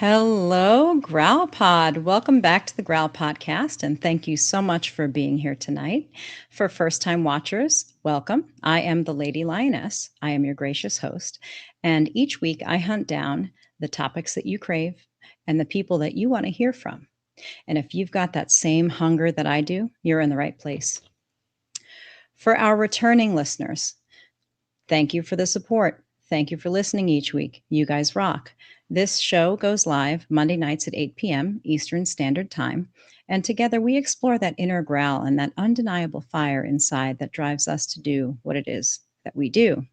Hello, Growl Pod. Welcome back to the Growl Podcast, and thank you so much for being here tonight. For first-time watchers, welcome. I am the Lady Lioness. I am your gracious host, and each week I hunt down the topics that you crave and the people that you want to hear from. And if you've got that same hunger that I do, you're in the right place. For our returning listeners, thank you for the support. Thank you for listening each week. You guys rock. This show goes live Monday nights at 8 p.m. Eastern Standard Time. And together we explore that inner growl and that undeniable fire inside that drives us to do what it is that we do.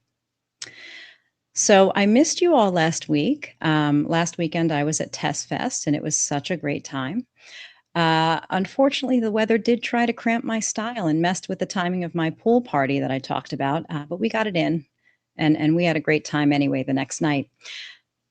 So I missed you all last week. Last weekend I was at Test Fest and it was such a great time. Unfortunately, the weather did try to cramp my style and messed with the timing of my pool party that I talked about, but we got it in and we had a great time anyway the next night.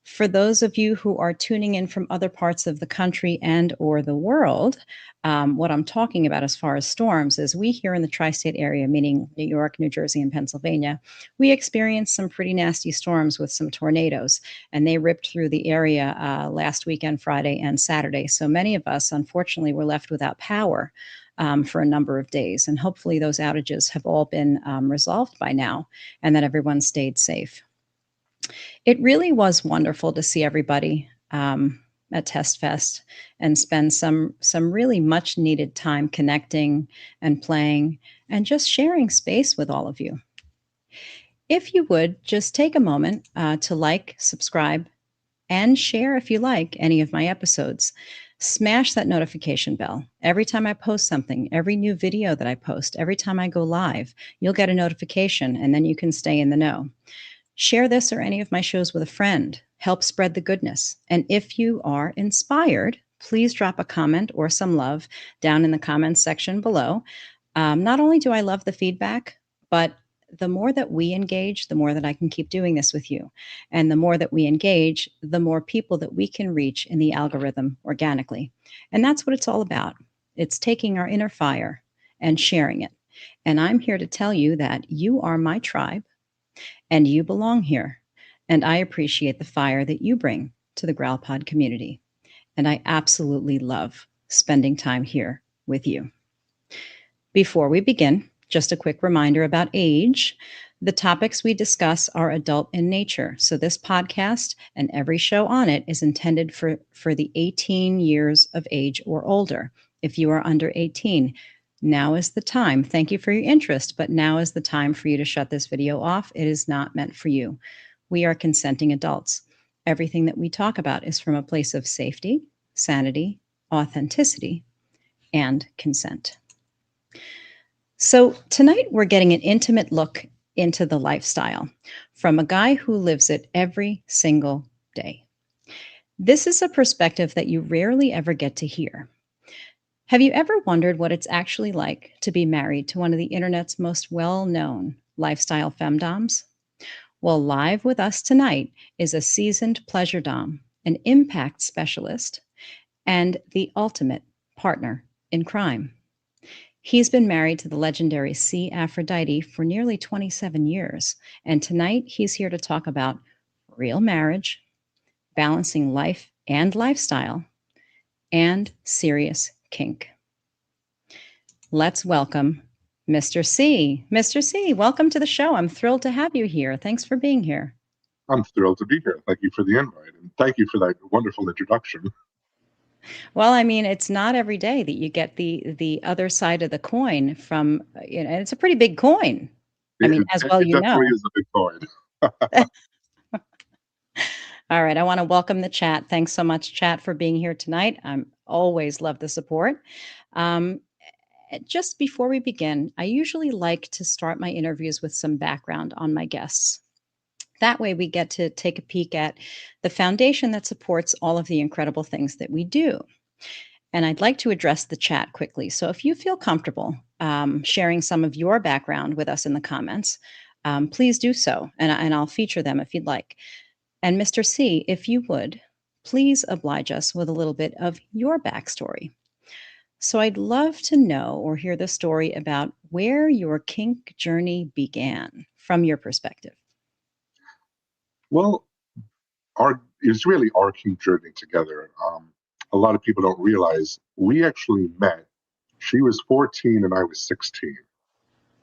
For those of you who are tuning in from other parts of the country and or the world, what I'm talking about as far as storms is we here in the tri-state area, meaning New York, New Jersey, and Pennsylvania, we experienced some pretty nasty storms with some tornadoes, and they ripped through the area last weekend, Friday and Saturday. So many of us, unfortunately, were left without power for a number of days. And hopefully those outages have all been resolved by now and that everyone stayed safe. It really was wonderful to see everybody at Test Fest and spend some really much needed time connecting and playing and just sharing space with all of you. If you would just take a moment to like, subscribe, and share if you like any of my episodes. Smash that notification bell. Every time I post something, every new video that I post, every time I go live, you'll get a notification and then you can stay in the know. Share this or any of my shows with a friend. Help spread the goodness. And if you are inspired, please drop a comment or some love down in the comments section below. Not only do I love the feedback, but the more that we engage, the more that I can keep doing this with you. And the more that we engage, the more people that we can reach in the algorithm organically. And that's what it's all about. It's taking our inner fire and sharing it. And I'm here to tell you that you are my tribe. And you belong here. And I appreciate the fire that you bring to the Growl Pod community. And I absolutely love spending time here with you. Before we begin, just a quick reminder about age. The topics we discuss are adult in nature. So this podcast and every show on it is intended for the 18 years of age or older. If you are under 18, now is the time. Thank you for your interest, but now is the time for you to shut this video off. It is not meant for you. We are consenting adults. Everything that we talk about is from a place of safety, sanity, authenticity, and consent. So tonight we're getting an intimate look into the lifestyle from a guy who lives it every single day. This is a perspective that you rarely ever get to hear. Have you ever wondered what it's actually like to be married to one of the internet's most well-known lifestyle femdoms? Well, live with us tonight is a seasoned pleasure dom, an impact specialist, and the ultimate partner in crime. He's been married to the legendary Sea Aphrodite for nearly 27 years, and tonight he's here to talk about real marriage, balancing life and lifestyle, and serious kink. Let's welcome Mr. C. Mr. C, welcome to the show. I'm thrilled to have you here. Thanks for being here. I'm thrilled to be here. Thank you for the invite, and thank you for that wonderful introduction. Well, I mean, it's not every day that you get the other side of the coin from, and it's a pretty big coin. I mean, as well, It definitely is a big coin. All right, I want to welcome the chat. Thanks so much, chat, for being here tonight. I'm always love the support. Just before we begin, I usually like to start my interviews with some background on my guests. That way we get to take a peek at the foundation that supports all of the incredible things that we do. And I'd like to address the chat quickly. So if you feel comfortable sharing some of your background with us in the comments, please do so. And I'll feature them if you'd like. And Mr. C, if you would, please oblige us with a little bit of your backstory. So I'd love to know or hear the story about where your kink journey began from your perspective. Well, it's really our kink journey together. A lot of people don't realize we actually met. She was 14 and I was 16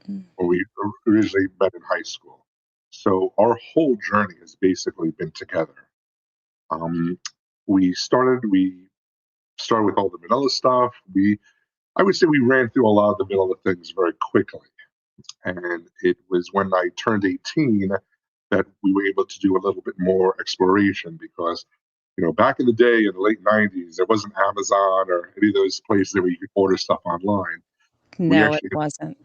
Mm. when we originally met in high school. So our whole journey has basically been together. Um, we started with all the vanilla stuff. I would say we ran through a lot of the vanilla things very quickly. And it was when I turned 18 that we were able to do a little bit more exploration because, back in the day in the late 90s, there wasn't Amazon or any of those places where you could order stuff online. We No, it actually, wasn't.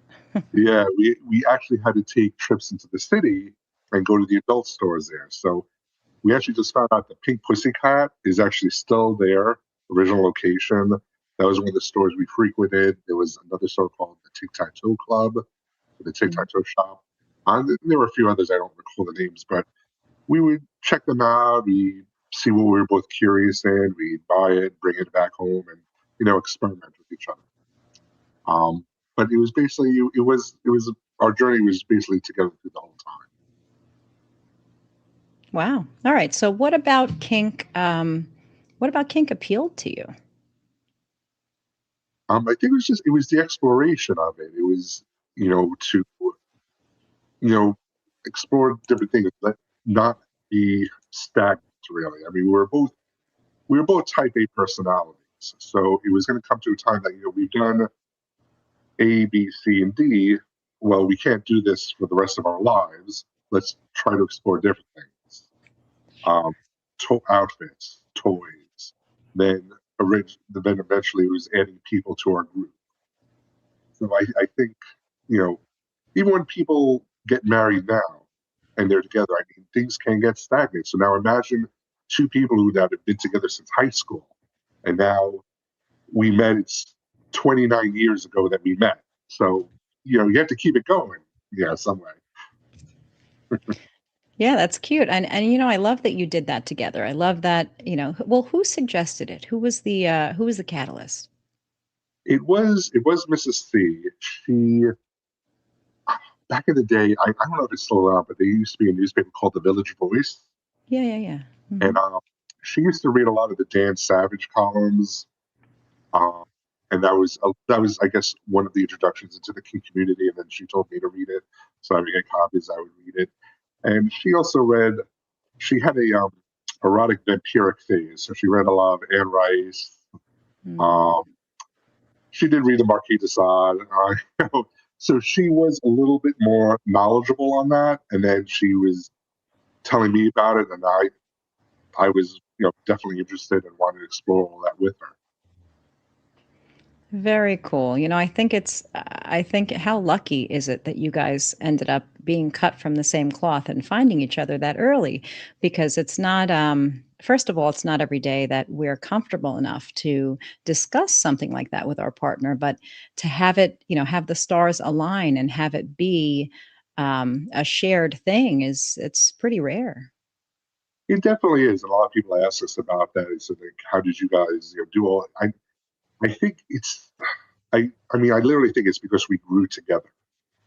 yeah, we actually had to take trips into the city and go to the adult stores there. So we actually just found out that Pink Pussycat is actually still there, original location. That was one of the stores we frequented. There was another store called the Tic Tac Toe Club, the Tic Mm. Tac Toe Shop. There were a few others I don't recall the names, but we would check them out. We see what we were both curious in. We'd buy it, bring it back home, and experiment with each other. But it was basically it was our journey was basically together through the whole time. Wow. All right. So what about kink appealed to you? I think it was the exploration of it. It was to you know explore different things, but not be stagnant. Really, I mean, we were both type A personalities, so it was going to come to a time that we've done A, B, C, and D. Well, we can't do this for the rest of our lives. Let's try to explore different things. Um, Outfits, toys. Then, then eventually it was adding people to our group. So I think, you know, even when people get married now and they're together, I mean, things can get stagnant. So now imagine two people who have been together since high school, and now we met. It's 29 years ago that we met. So you have to keep it going, some way. Yeah, that's cute. And I love that you did that together. I love that, well, who suggested it? Who was the catalyst? It was Mrs. C. She back in the day, I don't know if it's still around, but there used to be a newspaper called the Village Voice, Yeah, yeah, yeah. and Mhm. she used to read a lot of the Dan Savage columns. Um, and that was I guess one of the introductions into the kink community. And then she told me to read it, so I would get copies. I would read it, and she also read. She had a erotic vampiric phase, so she read a lot of Anne Rice. Mm. Um, she did read the Marquis de Sade. So she was a little bit more knowledgeable on that, and then she was telling me about it, and I was definitely interested and wanted to explore all that with her. Very cool. I think how lucky is it that you guys ended up being cut from the same cloth and finding each other that early? Because it's not, first of all, it's not every day that we're comfortable enough to discuss something like that with our partner, but to have it, have the stars align and have it be a shared thing it's pretty rare. It definitely is. And a lot of people ask us about that. So like, how did you guys do all? I think I mean I literally think it's because we grew together,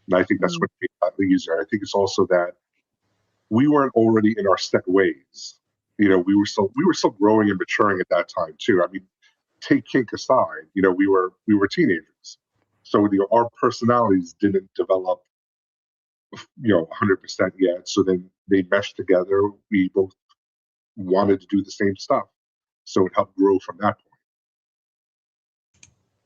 and I think that's Mm. what made it easier. I think it's also that we weren't already in our set ways. We were still growing and maturing at that time too. I mean, take kink aside, we were teenagers, so our personalities didn't develop 100% yet. So then they meshed together. We both wanted to do the same stuff, so it helped grow from that point.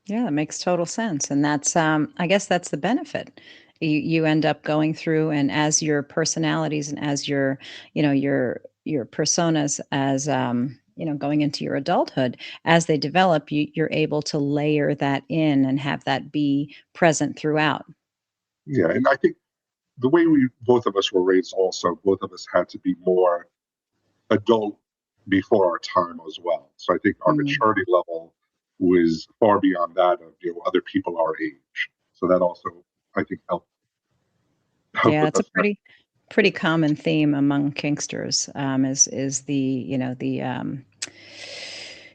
Yeah, that makes total sense, and that's, I guess that's the benefit. You end up going through, and as your personalities and as your personas as, going into your adulthood, as they develop, you're able to layer that in and have that be present throughout. Yeah, and I think the way we both of us were raised, also both of us had to be more adult before our time as well. So I think our Mm. maturity level was far beyond that of other people our age. So that also I think helped Yeah, with that's a us. pretty common theme among kinksters, is the,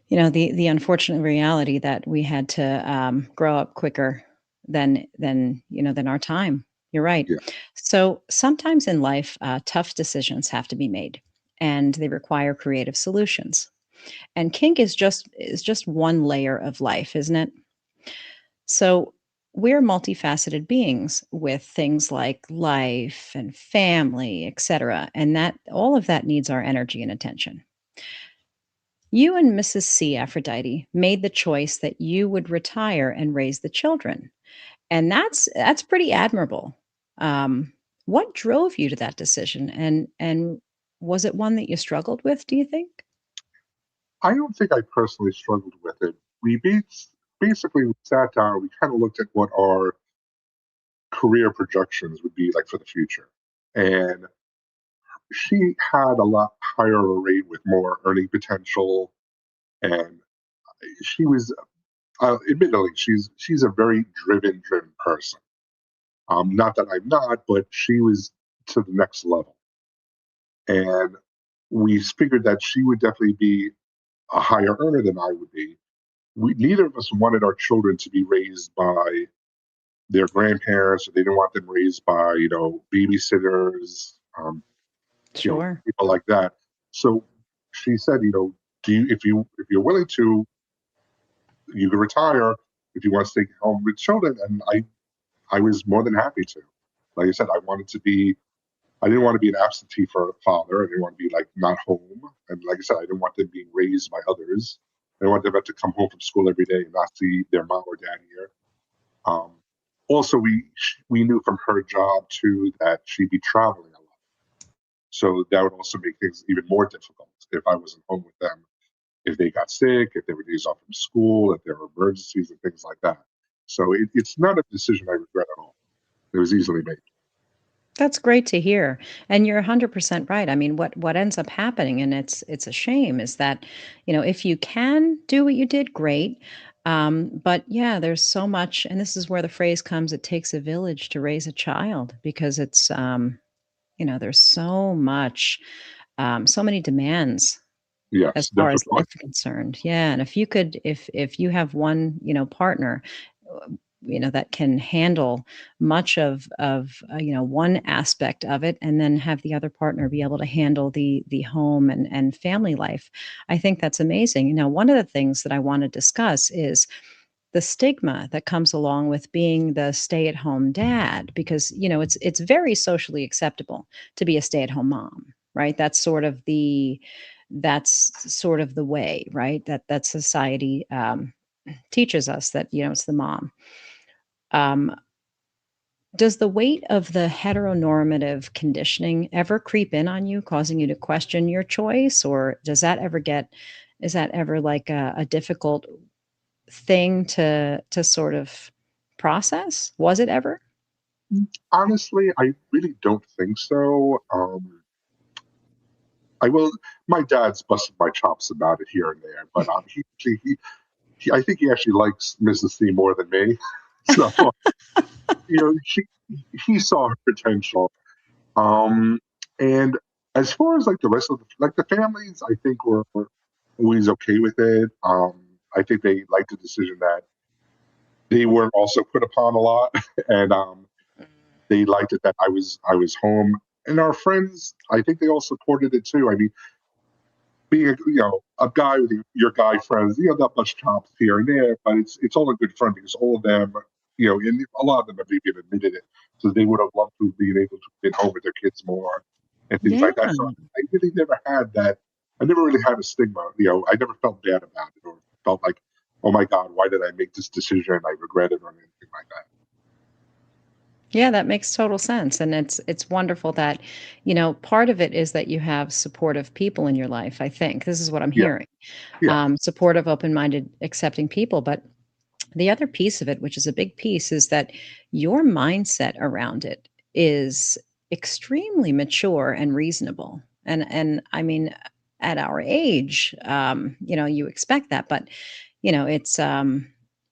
the unfortunate reality that we had to, grow up quicker than our time. You're right. Yeah, So, sometimes in life, tough decisions have to be made, and they require creative solutions. And kink is just one layer of life, isn't it? So we're multifaceted beings with things like life and family, etc. And that all of that needs our energy and attention. You and Mrs. Sea Aphrodite made the choice that you would retire and raise the children. And that's pretty admirable. What drove you to that decision? And was it one that you struggled with, do you think? I don't think I personally struggled with it. Basically we sat down, we kind of looked at what our career projections would be like for the future. And she had a lot higher rate with more earning potential, and she was, admittedly, she's a very driven person. Not that I'm not, but she was to the next level, and we figured that she would definitely be a higher earner than I would be. Neither of us wanted our children to be raised by their grandparents, or they didn't want them raised by babysitters, Sure. people like that. So she said, do you, if you're willing to, you can retire if you want to stay home with children. And I was more than happy to. Like I said, I didn't want to be an absentee for a father. I didn't want to be like not home. And like I said, I didn't want them being raised by others. I didn't want them to come home from school every day and not see their mom or dad here. Um, Also, we knew from her job too that she'd be traveling a lot, so that would also make things even more difficult if I wasn't home with them. If they got sick, if they were days off from school, if there were emergencies and things like that. So it's not a decision I regret at all. It was easily made. That's great to hear, and you're 100% right. I mean, what ends up happening, and it's a shame, is that, if you can do what you did, great. But yeah, there's so much, and this is where the phrase comes, it takes a village to raise a child, because there's so much, so many demands Yes, as far as definitely. life is concerned. Yeah, and if you have one, partner, that can handle much of one aspect of it, and then have the other partner be able to handle the home and family life. I think that's amazing. Now, one of the things that I want to discuss is the stigma that comes along with being the stay-at-home dad, because it's very socially acceptable to be a stay-at-home mom, right? That's sort of the way, right? That society teaches us that it's the mom. um, does the weight of the heteronormative conditioning ever creep in on you, causing you to question your choice, or is that ever like a difficult thing to sort of process? Was it ever? Honestly, I really don't think so. I will. My dad's busted my chops about it here and there, but I think he actually likes Mrs. C more than me. So you know, she he saw her potential. Um, and as far as like the rest of the families, I think were always okay with it. I think they liked the decision that they weren't also put upon a lot, and they liked it that I was home. And our friends, I think they all supported it too. I mean, being a guy with your guy friends, not much chops here and there, but it's all a good fun because all of them, and a lot of them have even admitted it. So they would have loved to be able to be home with their kids more and things Yeah. like that. So I really never had that. I never really had a stigma. I never felt bad about it or felt like, oh my God, why did I make this decision? I regret it or anything like that. Yeah, that makes total sense, and it's wonderful that, part of it is that you have supportive people in your life, I think. This is what I'm Yeah, hearing. yeah. Supportive, open-minded, accepting people, but the other piece of it, which is a big piece, is that your mindset around it is extremely mature and reasonable. And I mean, at our age, you expect that, but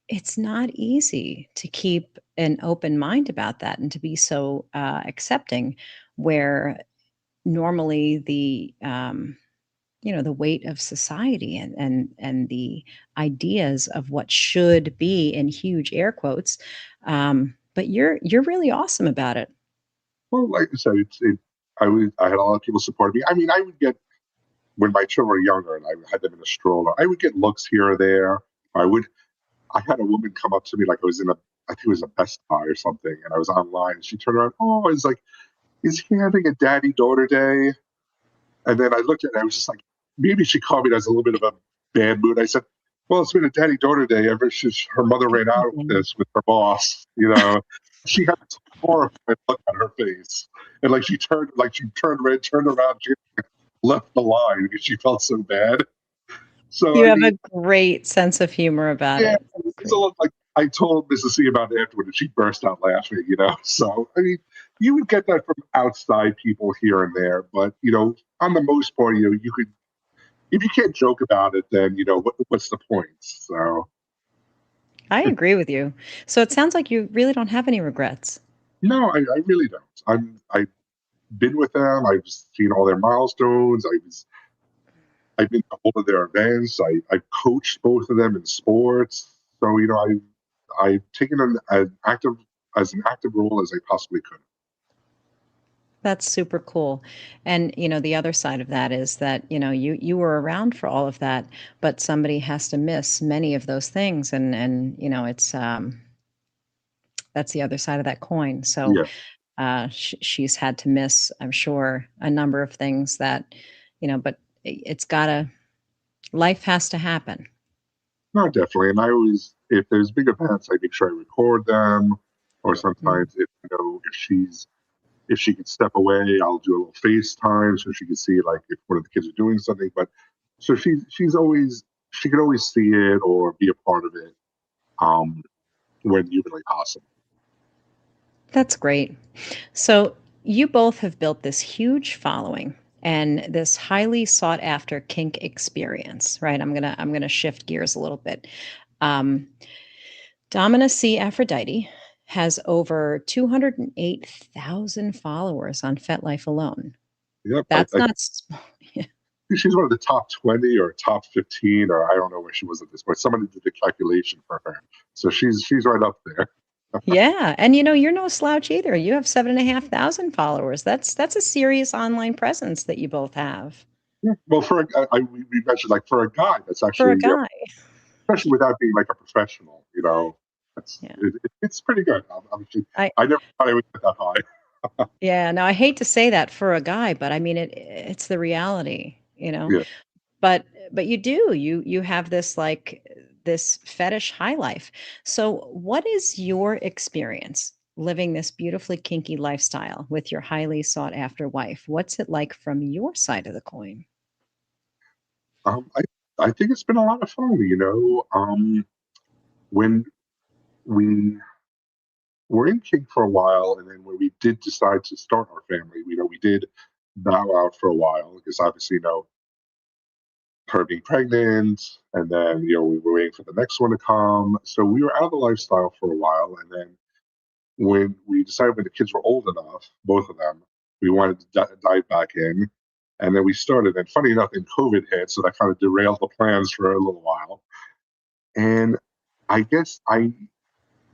it's not easy to keep an open mind about that and to be so accepting, where normally the weight of society and the ideas of what should be, in huge air quotes. But you're really awesome about it. Well, like I said, I had a lot of people support me. I mean, I would get when my children were younger and I had them in a stroller, I would get looks here or there. I would. I had a woman come up to me like I was in a, I think it was a Best Buy or something, and I was online. And she turned around. Oh, it's like, is he having a daddy daughter day? And then I looked at it, and I was just like, maybe she called me as a little bit of a bad mood. I said, well, it's been a daddy daughter day ever since her mother ran out with Mhm. this with her boss. You know, she had this horrified look on her face, and like she turned red, turned around, she left the line because she felt so bad. So You I have mean, a great sense of humor about yeah, it. That's it's a great. little like I told Mrs. C about it afterward, and she burst out laughing. You know, so I mean, you would get that from outside people here and there, but you know, on the most part, you know, you could if you can't joke about it, then you know what's the point? So I agree with you. So it sounds like you really don't have any regrets. no, I really don't. I've been with them. I've seen all their milestones. I've been to all of their events. I've coached both of them in sports. So you know I've taken an active role as I possibly could. That's super cool. And, the other side of that is that, you were around for all of that, but somebody has to miss many of those things and, it's that's the other side of that coin. So, Yeah, she's had to miss, I'm sure, a number of things that, but it's gotta life has to happen. no, definitely. And I always, if there's big events, I make sure I record them. Or Mm. sometimes if you know if she could step away, I'll do a little FaceTime so she can see like if one of the kids are doing something. But so she's always she can always see it or be a part of it um, when humanly possible. That's great. So, you both have built this huge following and this highly sought after kink experience, right? I'm gonna shift gears a little bit. Um, Dominus Sea Aphrodite has over 208,000 followers on FetLife alone. Yep, That's I not small. think she's one of the top 20 or top 15, or I don't know where she was at this point. Somebody did the calculation for her, so she's right up there. Yeah, and you're no slouch either. You have 7,500 followers. That's a serious online presence that you both have Yeah. Well, we mentioned like for a guy, that's for actually a guy. especially without being like a professional, you know, Yeah. it's pretty good. I I never thought I would get that high. Yeah, no, I hate to say that for a guy, but I mean it's the reality, Yeah. But you do. You have this this fetish high life. So what is your experience living this beautifully kinky lifestyle with your highly sought after wife? What's it like from your side of the coin? Um, I I think it's been a lot of fun. You know, when we were in Kink for a while, and then when we did decide to start our family, you know, we did bow out for a while because obviously, you know, her being pregnant, and then you know we were waiting for the next one to come. So we were out of the lifestyle for a while, and then when we decided when the kids were old enough, both of them, we wanted to dive back in. And then we started. And funny enough, then COVID hit, so that kind of derailed the plans for a little while. And I guess I've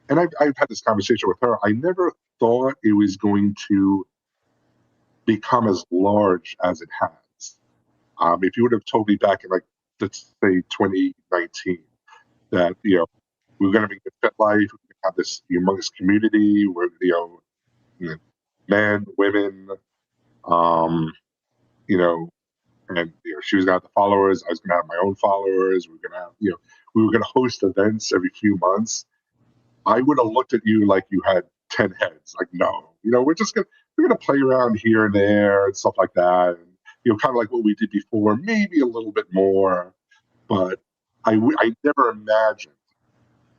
had this conversation with her. I never thought it was going to become as large as it has. If you would have told me back in like let's say 2019 that you know we were going to be the fit life, we are going to have this humongous community where you know, men, women, um, you know, and you know, she was gonna have the followers. I was gonna have my own followers. We were gonna have, you know, we were gonna host events every few months. I would have looked at you like you had 10 heads. Like, no, you know, we're gonna play around here and there and stuff like that, and you know, kind of like what we did before, maybe a little bit more. But I never imagined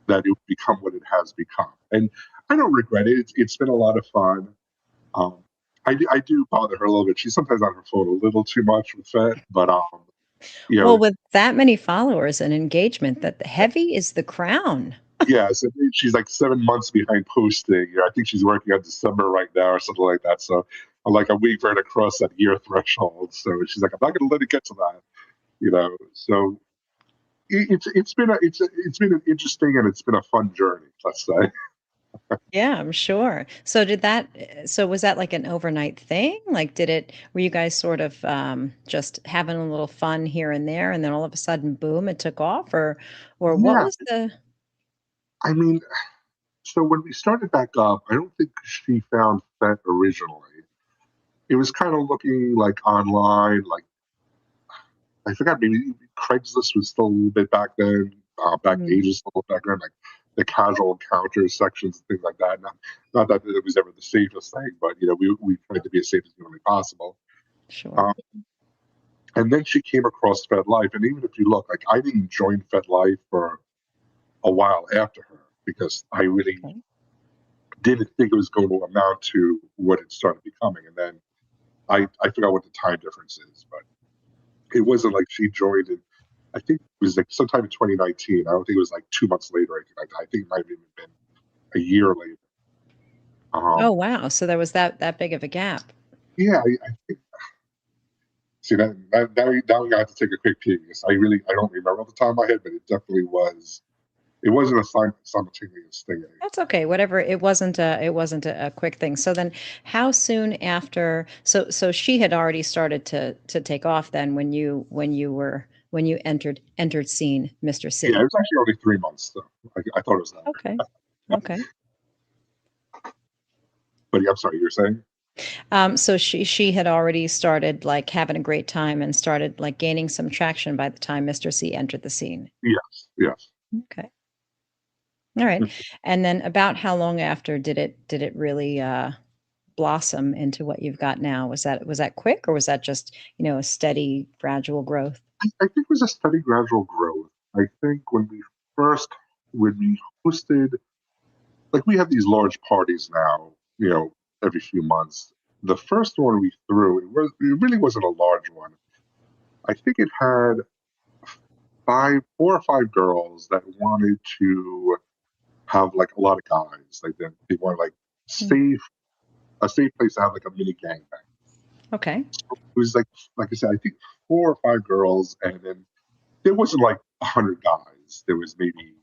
that it would become what it has become, and I don't regret it. It's been a lot of fun. Um, I do bother her a little bit. She's sometimes on her phone a little too much with it, but you know, Well, with that many followers and engagement, that the heavy is the crown. yeah. So she's like 7 months behind posting. You know, I think she's working on December right now or something like that. So I'm like, I'm waiting for her to cross that year threshold. So she's like, I'm not going to let it get to that. You know, so it's been an interesting and it's been a fun journey. Let's say. Yeah, I'm sure. So so was that like an overnight thing? Like were you guys sort of just having a little fun here and there and then all of a sudden boom, it took off or what Yeah, was the I mean, so when we started back up, I don't think she found that originally. It was kind of looking like online, like I forgot, maybe Craigslist was still a little bit back then, Mm, Backpage was still back then, like the casual encounters sections and things like that. Not that it was ever the safest thing, but we tried to be as safe as humanly possible. sure. Um, and then she came across FedLife, and even if you look, like I didn't join FedLife for a while after her because I really Okay. didn't think it was going to amount to what it started becoming. And then I forgot what the time difference is, but it wasn't like she joined in, I think it was like sometime in 2019. I don't think it was like 2 months later or anything like that. I think it might have even been a year later. Oh, Um, wow. So there was that big of a gap. yeah, I think, see now we have to take a quick peek because I don't remember off the top of my head, but it definitely was. It wasn't a simultaneous thing. That's okay. Whatever. It wasn't a quick thing. So then how soon after so she had already started to take off then when you entered scene, Mr. Yeah, it C. was actually only 3 months. So I thought it was longer. Okay. Okay. But yeah, I'm sorry, you were saying? So she had already started like having a great time and started like gaining some traction by the time Mr. C entered the scene. Yes, yes. Okay. All right. And then about how long after did it really blossom into what you've got now? Was that quick or was that just, a steady gradual growth? I think it was a steady gradual growth. I think first, when we hosted, like we have these large parties now, every few months. The first one we threw, it really wasn't a large one. I think it had 4 or 5 girls that wanted to have like a lot of guys. Like they wanted like Mm, a safe place to have like a mini gangbang. okay. It was like I said, I think 4 or 5 girls, and then there wasn't like 100 guys. There was maybe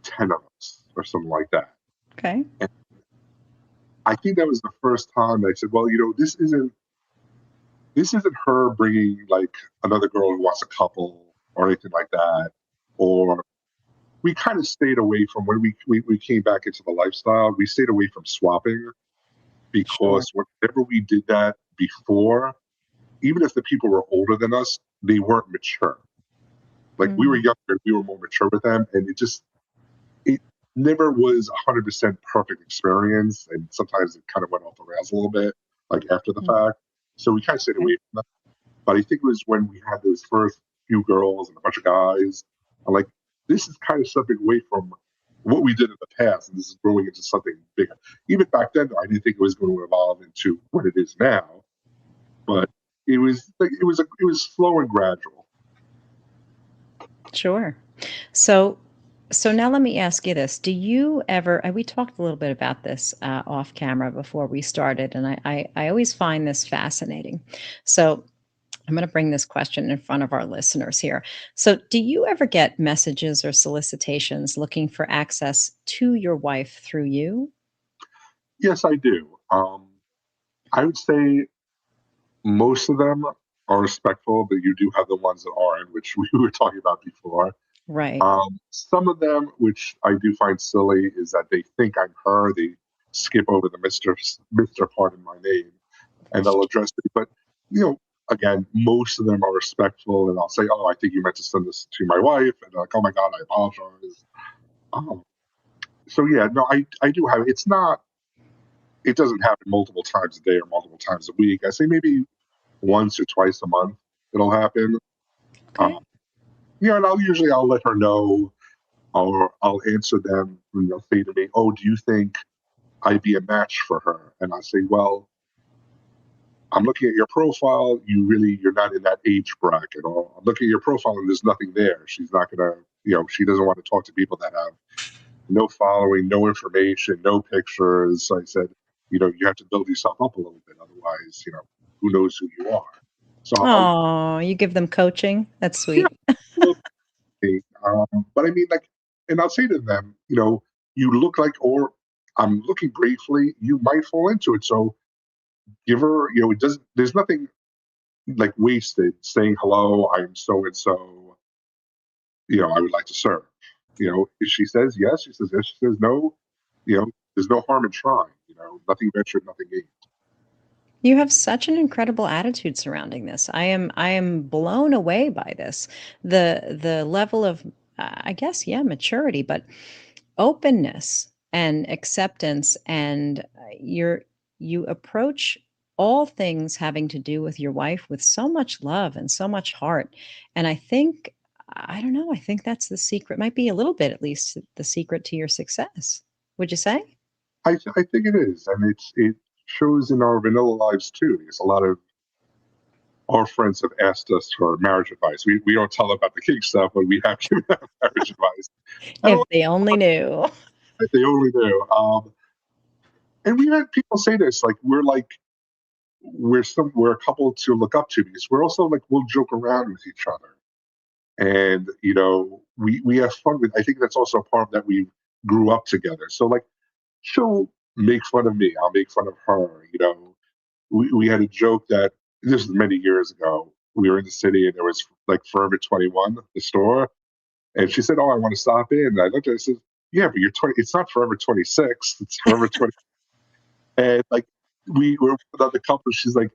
10 of us or something like that. Okay. And I think that was the first time I said, well, this isn't her bringing like another girl who wants a couple or anything like that. Or we kind of stayed away from when we came back into the lifestyle. We stayed away from swapping Sure. because whenever we did that before, even if the people were older than us, they weren't mature. Like we were Mm, younger, we were more mature with them, and it never was 100% perfect experience, and sometimes it kind of went off the rails a little bit, like after the mm, fact. So we kind of stayed okay. away from that. But I think it was when we had those first few girls and a bunch of guys. I'm like, this is kind of stepping away from what we did in the past, and this is growing into something bigger. Even back then, though, I didn't think it was going to evolve into what it is now. But it was slow and gradual. Sure. So so now let me ask you this. Do you ever we talked a little bit about this off camera before we started, and I always find this fascinating. So I'm going to bring this question in front of our listeners here. So, do you ever get messages or solicitations looking for access to your wife through you? Yes, I do. I would say most of them are respectful, but you do have the ones that aren't, which we were talking about before. Right. Some of them, which I do find silly, is that they think I'm her. They skip over the Mister part in my name, and they'll address it. But you know, again, most of them are respectful, and I'll say, "Oh, I think you meant to send this to my wife," and they're like, "Oh my God, I apologize." Um, so yeah, no, I do have. It's not. It doesn't happen multiple times a day or multiple times a week. I say maybe once or twice a month it'll happen. Okay. Um, yeah, and I'll let her know, or I'll answer them when they'll say to me, "Oh, do you think I'd be a match for her?" And I say, "Well, I'm looking at your profile. You're not in that age bracket. Or I'm looking at your profile and there's nothing there. She's not gonna, she doesn't want to talk to people that have no following, no information, no pictures." So I said, you have to build yourself up a little bit. Otherwise, who knows who you are. So Oh, you give them coaching? That's yeah, sweet. but I mean, like, and I'll say to them, you look like, or I'm looking briefly, you might fall into it. So give her, it doesn't, there's nothing like wasted saying, hello, I'm so and so, I would like to serve. If she says yes, she says yes. She says no, there's no harm in trying. Nothing ventured, nothing gained. You have such an incredible attitude surrounding this. I am blown away by this. The level of I guess, yeah, maturity, but openness and acceptance, and you approach all things having to do with your wife with so much love and so much heart. And I don't know, I think that's the secret, might be a little bit at least the secret to your success. Would you say? I think it is, and it shows in our vanilla lives too. Because a lot of our friends have asked us for marriage advice. We don't tell them about the kink stuff, but we have given them marriage advice. And a If lot they only knew. of they only do. And we've had people say this, like we're a couple to look up to, because we're also like, we'll joke around with each other, and we have fun with. I think that's also a part of that we grew up together. So like, she'll make fun of me, I'll make fun of her. We had a joke that this was many years ago. We were in the city and there was like Forever 21, the store, and she said, "Oh, I want to stop in." And I looked at her and said, "Yeah, but you're 20. It's not Forever 26. It's Forever 20." And like, we were with another couple. She's like,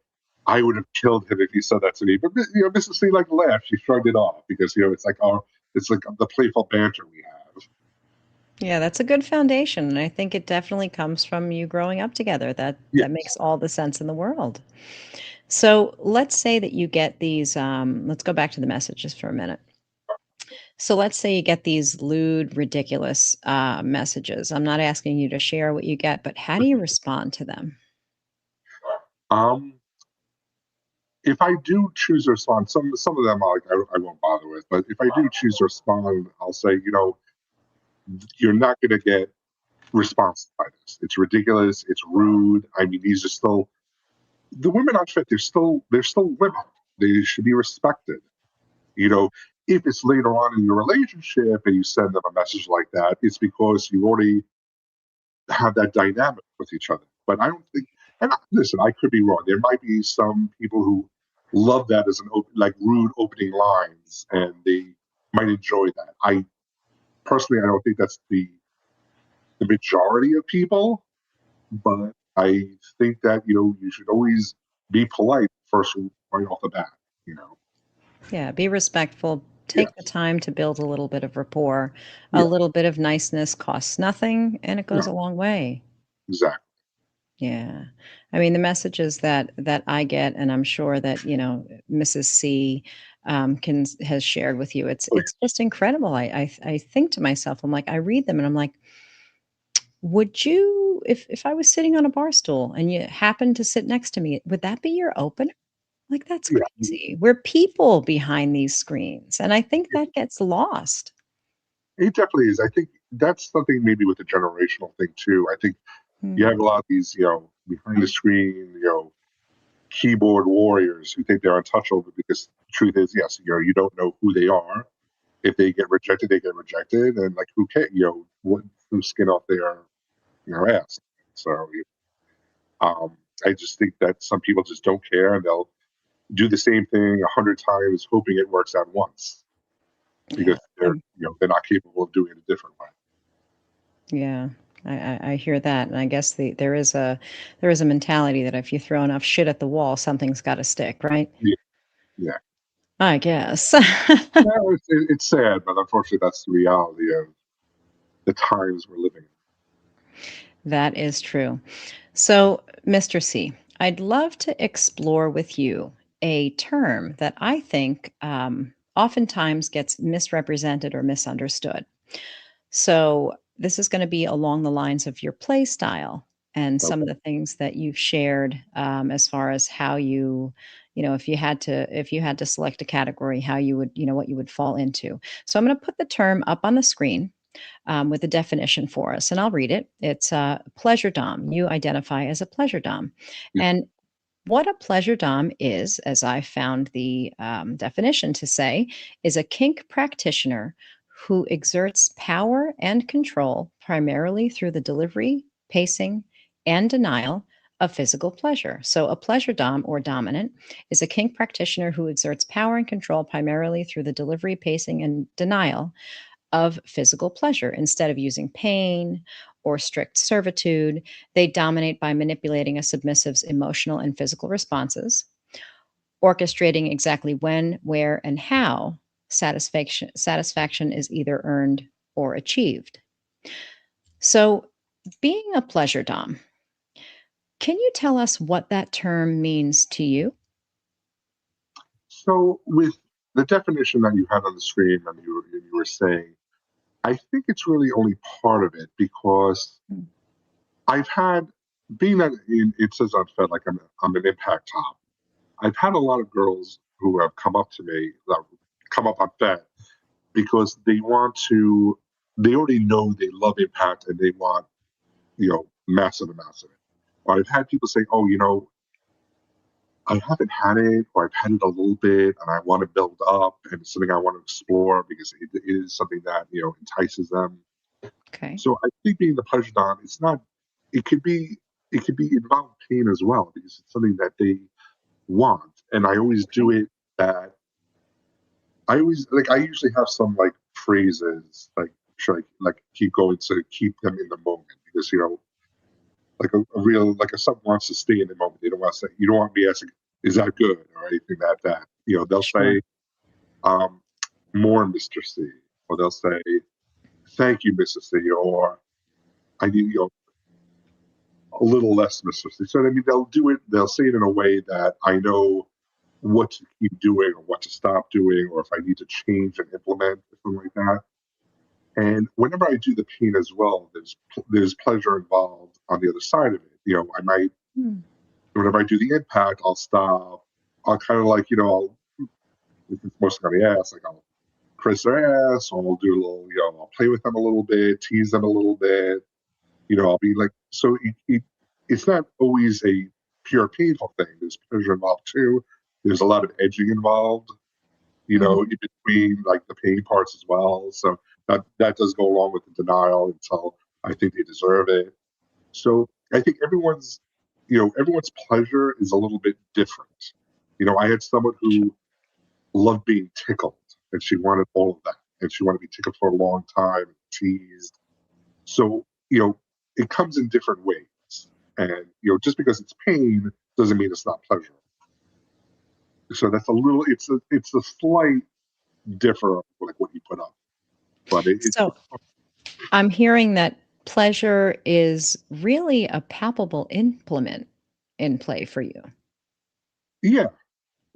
"I would have killed him if he said that to me." But Mrs. C like laughed. She shrugged it off because it's like the playful banter we have. Yeah, that's a good foundation, and I think it definitely comes from you growing up together. That Yes. makes all the sense in the world. So, let's say that you get these, let's go back to the messages for a minute. So, let's say you get these lewd, ridiculous, messages. I'm not asking you to share what you get, but how do you respond to them? Um, if I do choose to respond, some of them I won't bother with. But if I do choose to respond, I'll say, you're not going to get response by this. It's ridiculous. It's rude. I mean, these are still the women aren't fit. They're still women. They should be respected. You know, if it's later on in your relationship and you send them a message like that, it's because you already have that dynamic with each other. But I don't think. And listen, I could be wrong. There might be some people who love that as like rude opening lines, and they might enjoy that. I personally, I don't think that's the majority of people, but I think that you should always be polite first, right off the bat. You know, Yeah, be respectful. Take the yes, time to build a little bit of rapport. A yeah, little bit of niceness costs nothing, and it goes no, a long way. exactly, Yeah. I mean, the messages that I get, and I'm sure that, Mrs. C, has shared with you, oh, it's just incredible. I think to myself, I'm like, I read them and I'm like, would you, if I was sitting on a bar stool and you happened to sit next to me, would that be your opener? Like, that's yeah, yeah, crazy. We're people behind these screens, and I think it, that gets lost. it definitely is. I think that's something maybe with the generational thing too. I think you Mm. have a lot of these, behind the screen, keyboard warriors who think they're untouchable because the truth is, yes, you don't know who they are. If they get rejected, they get rejected, and like who can, who's skin off their ass. So um, I just think that some people just don't care, and they'll do the same thing 100 times, hoping it works out once Yeah. because they're not capable of doing it a different way. Yeah, I hear that, and I guess there is a mentality that if you throw enough shit at the wall, something's gotta stick, right? Yeah, yeah. I guess. Well, it's sad, but unfortunately, that's the reality of the times we're living That is true. So, Mr. C, I'd love to explore with you a term that I think, oftentimes gets misrepresented or misunderstood. So this is going to be along the lines of your play style and in. some of the things that you've shared, as far as how if you had to select a category, how you would, what you would fall into. So I'm going to put the term up on the screen, with a definition for us, and I'll read it. It's pleasure dom. You identify as a pleasure dom, Yeah. and what a pleasure dom is, as I found the definition to say, is a kink practitioner who exerts power and control primarily through the delivery pacing, and denial of physical pleasure. So, a pleasure dom or dominant is a kink practitioner who exerts power and control primarily through the delivery, pacing, and denial of physical pleasure. Instead of using pain or strict servitude, they dominate by manipulating a submissive's emotional and physical responses, orchestrating exactly when, where, and how satisfaction is either earned or achieved. So, being a pleasure dom, can you tell us what that term means to you? So with the definition that you had on the screen and you were saying, I think it's really only part of it because Mm. I've had, being that it says on Fed, like I'm an impact top. I've had a lot of girls who have come up to me, that come up on Fed because they already know they love impact and they want, massive amounts of it. Or I've had people say, oh, I haven't had it, or I've had it a little bit, and I want to build up, and it's something I want to explore because it is something that entices them. Okay. So I think being the pleasure dom, it's not. It could be. It could be involved pain as well because it's something that they want, and I always do Okay. it. That I always like. I usually have some like phrases like should I like keep going to keep them in the moment because like a real like if someone wants to stay in the moment, they don't want to say you don't want me asking is that good or anything like that. They'll Sure. say um, more Mr. C, or they'll say thank you, Mrs. C, or I need a little less Mr. C. So I mean they'll do it. They'll say it in a way that I know what to keep doing or what to stop doing, or if I need to change and implement or something like that. And whenever I do the pain as well, there's pleasure involved on the other side of it. I might Hmm. whenever I do the impact, I'll stop. I'll kind of like, if it's mostly on the ass, like I'll caress their ass, or I'll do a little, I'll play with them a little bit, tease them a little bit. I'll be like, so it's not always a pure painful thing. There's pleasure involved too. There's a lot of edging involved, Mhm. in between like the pain parts as well. So that does go along with the denial until I think they deserve it. So I think everyone's pleasure is a little bit different. I had someone Sure. who loved being tickled and she wanted all of that. And she wanted to be tickled for a long time and teased. So, it comes in different ways. And, just because it's pain doesn't mean it's not pleasure. So that's it's a slight differ of like what you put up. But So, I'm hearing that pleasure is really a palpable implement in play for you. yeah,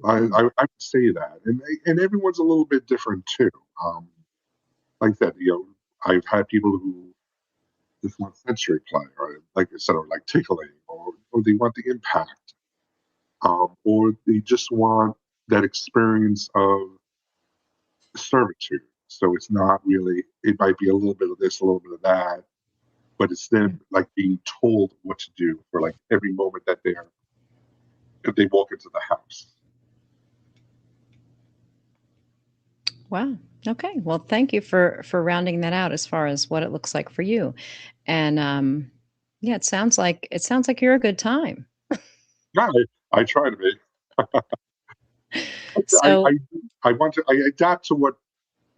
Hmm. I would say that. And everyone's a little bit different too. Um, like that, I've had people who just want sensory play, or like I said, or like tickling, or they want the impact, or they just want that experience of servitude. So it's not really, it might be a little bit of this, a little bit of that, but it's them like being told what to do for like every moment that if they walk into the house. Wow. Okay. Well, thank you for rounding that out as far as what it looks like for you. And yeah, it sounds like you're a good time. Yeah, I try to be. I, So, I, I adapt to what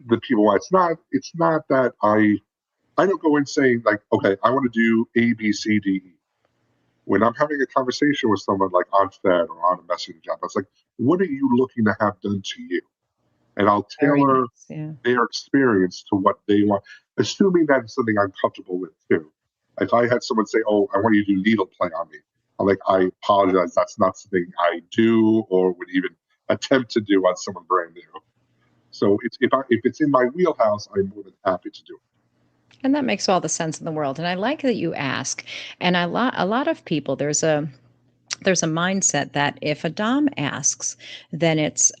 the people want. It's not that I don't go in saying like, okay, I want to do A, B, C, D, E. When I'm having a conversation with someone like on Fed or on a messaging app, it's like, what are you looking to have done to you? And I'll very tailor nice. Yeah. their experience to what they want, assuming that it's something I'm comfortable with too. If I had someone say, "Oh, I want you to do needle play on me," I'm like, I apologize, that's not something I do or would even attempt to do on someone brand new. So if it's in my wheelhouse, I'm more than happy to do And that makes all the sense in the world. And I like that you ask. And a lot of people, there's a mindset that if a dom asks, then it's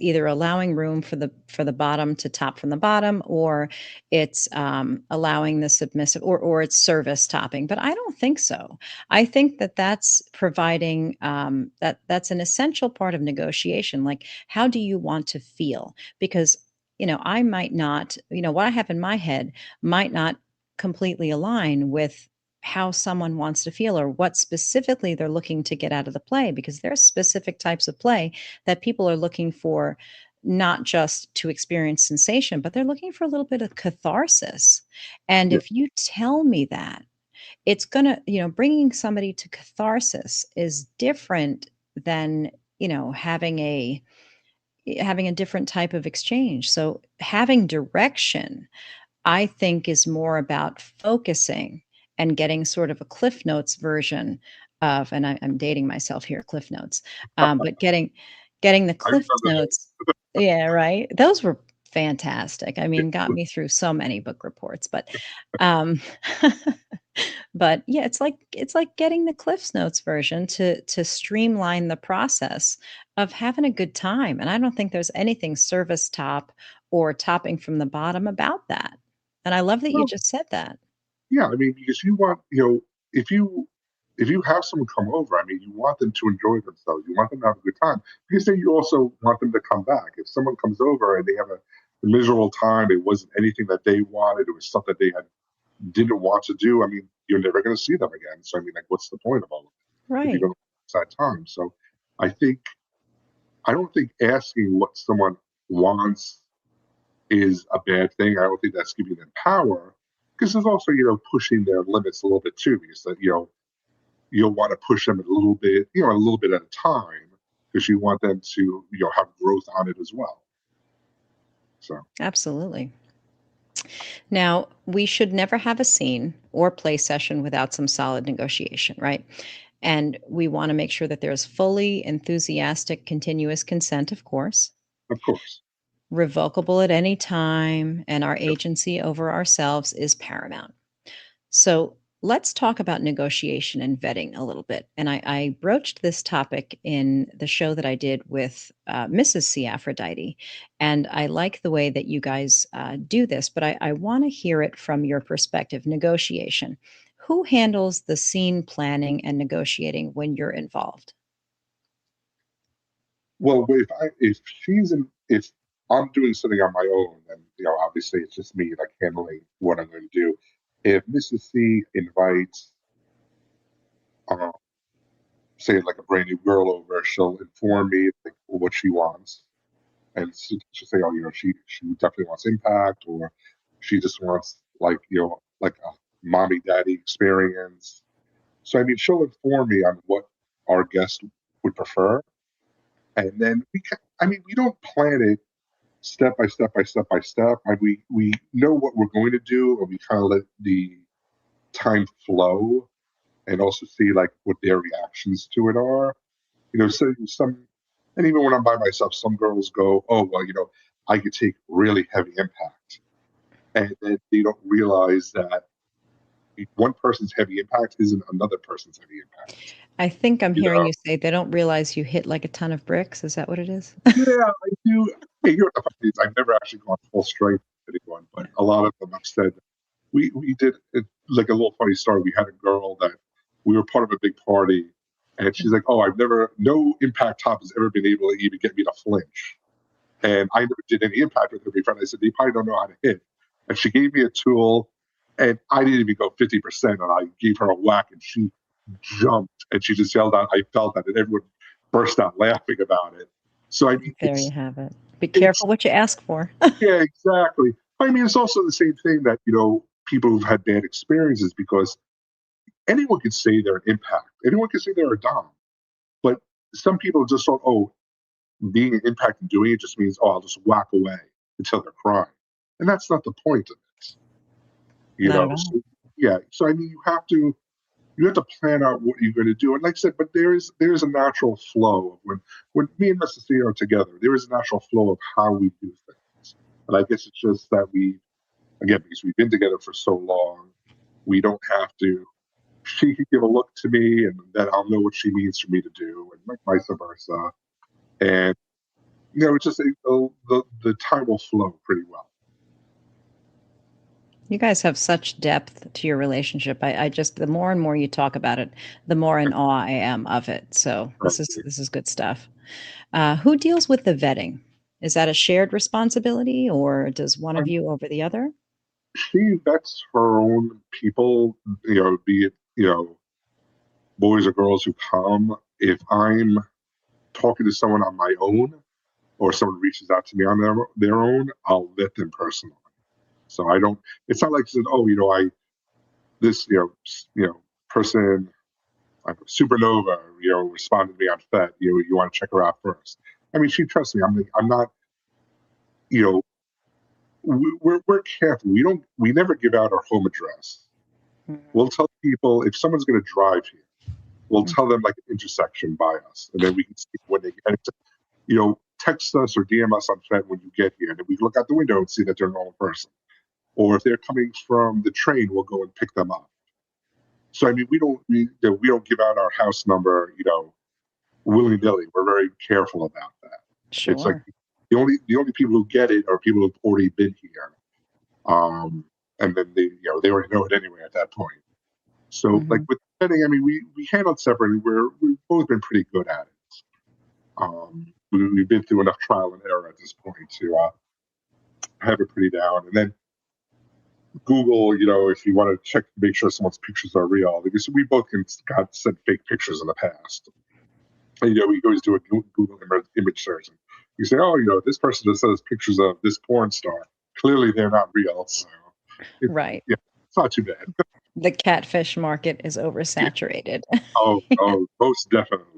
either allowing room for the bottom to top from the bottom, or it's allowing the submissive, or it's service topping. But I don't think so. I think that that's providing that's an essential part of negotiation. Like, how do you want to feel? Because I might not, what I have in my head might not completely align with how someone wants to feel or what specifically they're looking to get out of the play, because there's specific types of play that people are looking for, not just to experience sensation, but they're looking for a little bit of catharsis. And Yeah, if you tell me that, it's gonna, bringing somebody to catharsis is different than, having a different type of exchange. So having direction, I think, is more about focusing and getting sort of a Cliff Notes version of, and I'm dating myself here, Cliff Notes, but getting the I Cliff remember those. Notes. Yeah, right. Those were fantastic. I Yeah, mean, got me through so many book reports, but um but yeah, it's like getting the Cliff's Notes version to streamline the process of having a good time. And I don't think there's anything service top or topping from the bottom about that. And I love that you well, just said that. yeah. I mean, because you want, if you have someone come over, I mean, you want them to enjoy themselves. You want them to have a good time. Because then you also want them to come back. If someone comes over and they have a miserable time, it wasn't anything that they wanted, it was something they didn't want to do. I mean, you're never going to see them again. So I mean, like, what's the point of all of it if you Right. don't have that time? So I think I don't think asking what someone wants is a bad thing. I don't think that's giving them power because there's also, pushing their limits a little bit too, because you'll want to push them a little bit, a little bit at a time because you want them to, have growth on it as well. So Absolutely. Now, we should never have a scene or play session without some solid negotiation, right? And we want to make sure that there's fully enthusiastic, continuous consent, of course, of course, revocable at any time, and our agency over ourselves is paramount. So let's talk about negotiation and vetting a little bit. And I broached this topic in the show that I did with Mrs. Sea Aphrodite. And I like the way that you guys do this, but I want to hear it from your perspective. Negotiation. Who handles the scene planning and negotiating when you're involved? well, if I'm doing something on my own, then obviously it's just me like handling what I'm going to do. If Mrs. C invites, uh, say, like a brand new girl over, she'll inform me like what she wants, and she'll say, oh, she definitely wants impact, or she just wants like like a mommy daddy experience. So I mean, she'll inform me on what our guest would prefer, and then I mean, we don't plan it step by step by step by step. We know what we're going to do, and we kind of let the time flow, and also see like what their reactions to it are. So and even when I'm by myself, some girls go, "Oh, well, I could take really heavy impact," and then they don't realize that one person's heavy impact isn't another person's heavy impact. I think I'm You hearing know? you say they don't realize you hit like a ton of bricks. Is that what it is? Yeah, I do. Hey, the funny is, I've never actually gone full strength with anyone, but a lot of them have said we did it, like a little funny story. We had a girl that we were part of a big party, and she's like, "Oh, no impact top has ever been able to even get me to flinch." And I never did any impact with her before. And I said, "You probably don't know how to hit." And she gave me a tool, and I didn't even go 50%. And I gave her a whack, and she jumped, and she just yelled out, "I felt that," and everyone burst out laughing about it. So I mean, There you have it. Be it's careful what you ask for. yeah, exactly. I mean, it's also the same thing that people who've had bad experiences, because anyone can say they're an impact, anyone can say they're a dom, but some people just thought, oh, being an impact and doing it just means, oh, I'll just whack away until they're crying, and that's not the point of it, Not at all. So, yeah, so I mean, you have to plan out what you're going to do, and like I said, but there is a natural flow of when me and Mr. C are together. There is a natural flow of how we do things, and I guess it's just that again, because we've been together for so long, we don't have to. She can give a look to me, and then I'll know what she means for me to do, and like vice versa. And it's just the time will flow pretty well. You guys have such depth to your relationship. I just, the more and more you talk about it, the more in awe I am of it. So Right. this is good stuff. Who deals with the vetting? Is that a shared responsibility, or does one of Um, you over the other? she vets her own people, be it, boys or girls who come. If I'm talking to someone on my own or someone reaches out to me on their own, I'll vet them personally. So I don't, it's not like, oh, this, person, like Supernova, responded to me on Fed, you want to check her out first. I mean, she trusts me. I'm not, you know, we're careful. We never give out our home address. We'll tell people if someone's going to drive here, we'll tell them like an intersection by us, and then we can see when they get it. Text us or DM us on Fed when you get here, and then we look out the window and see that they're a normal person. Or if they're coming from the train, we'll go and pick them up. So I mean, we don't give out our house number, willy nilly. We're very careful about that. It's like Sure. the only people who get it are people who've already been here, and then they already know it anyway at that point. So like with vetting, I mean, we handle it separately. We've both been pretty good at it. We've been through enough trial and error at this point to have it pretty down. And then Google, if you want to check, make sure someone's pictures are real, because we both got sent fake pictures in the past. And, we always do a Google image search. And you say, oh, this person just says pictures of this porn star. Clearly, they're not real. So, Right. it's not too bad. The catfish market is oversaturated. Oh, most definitely.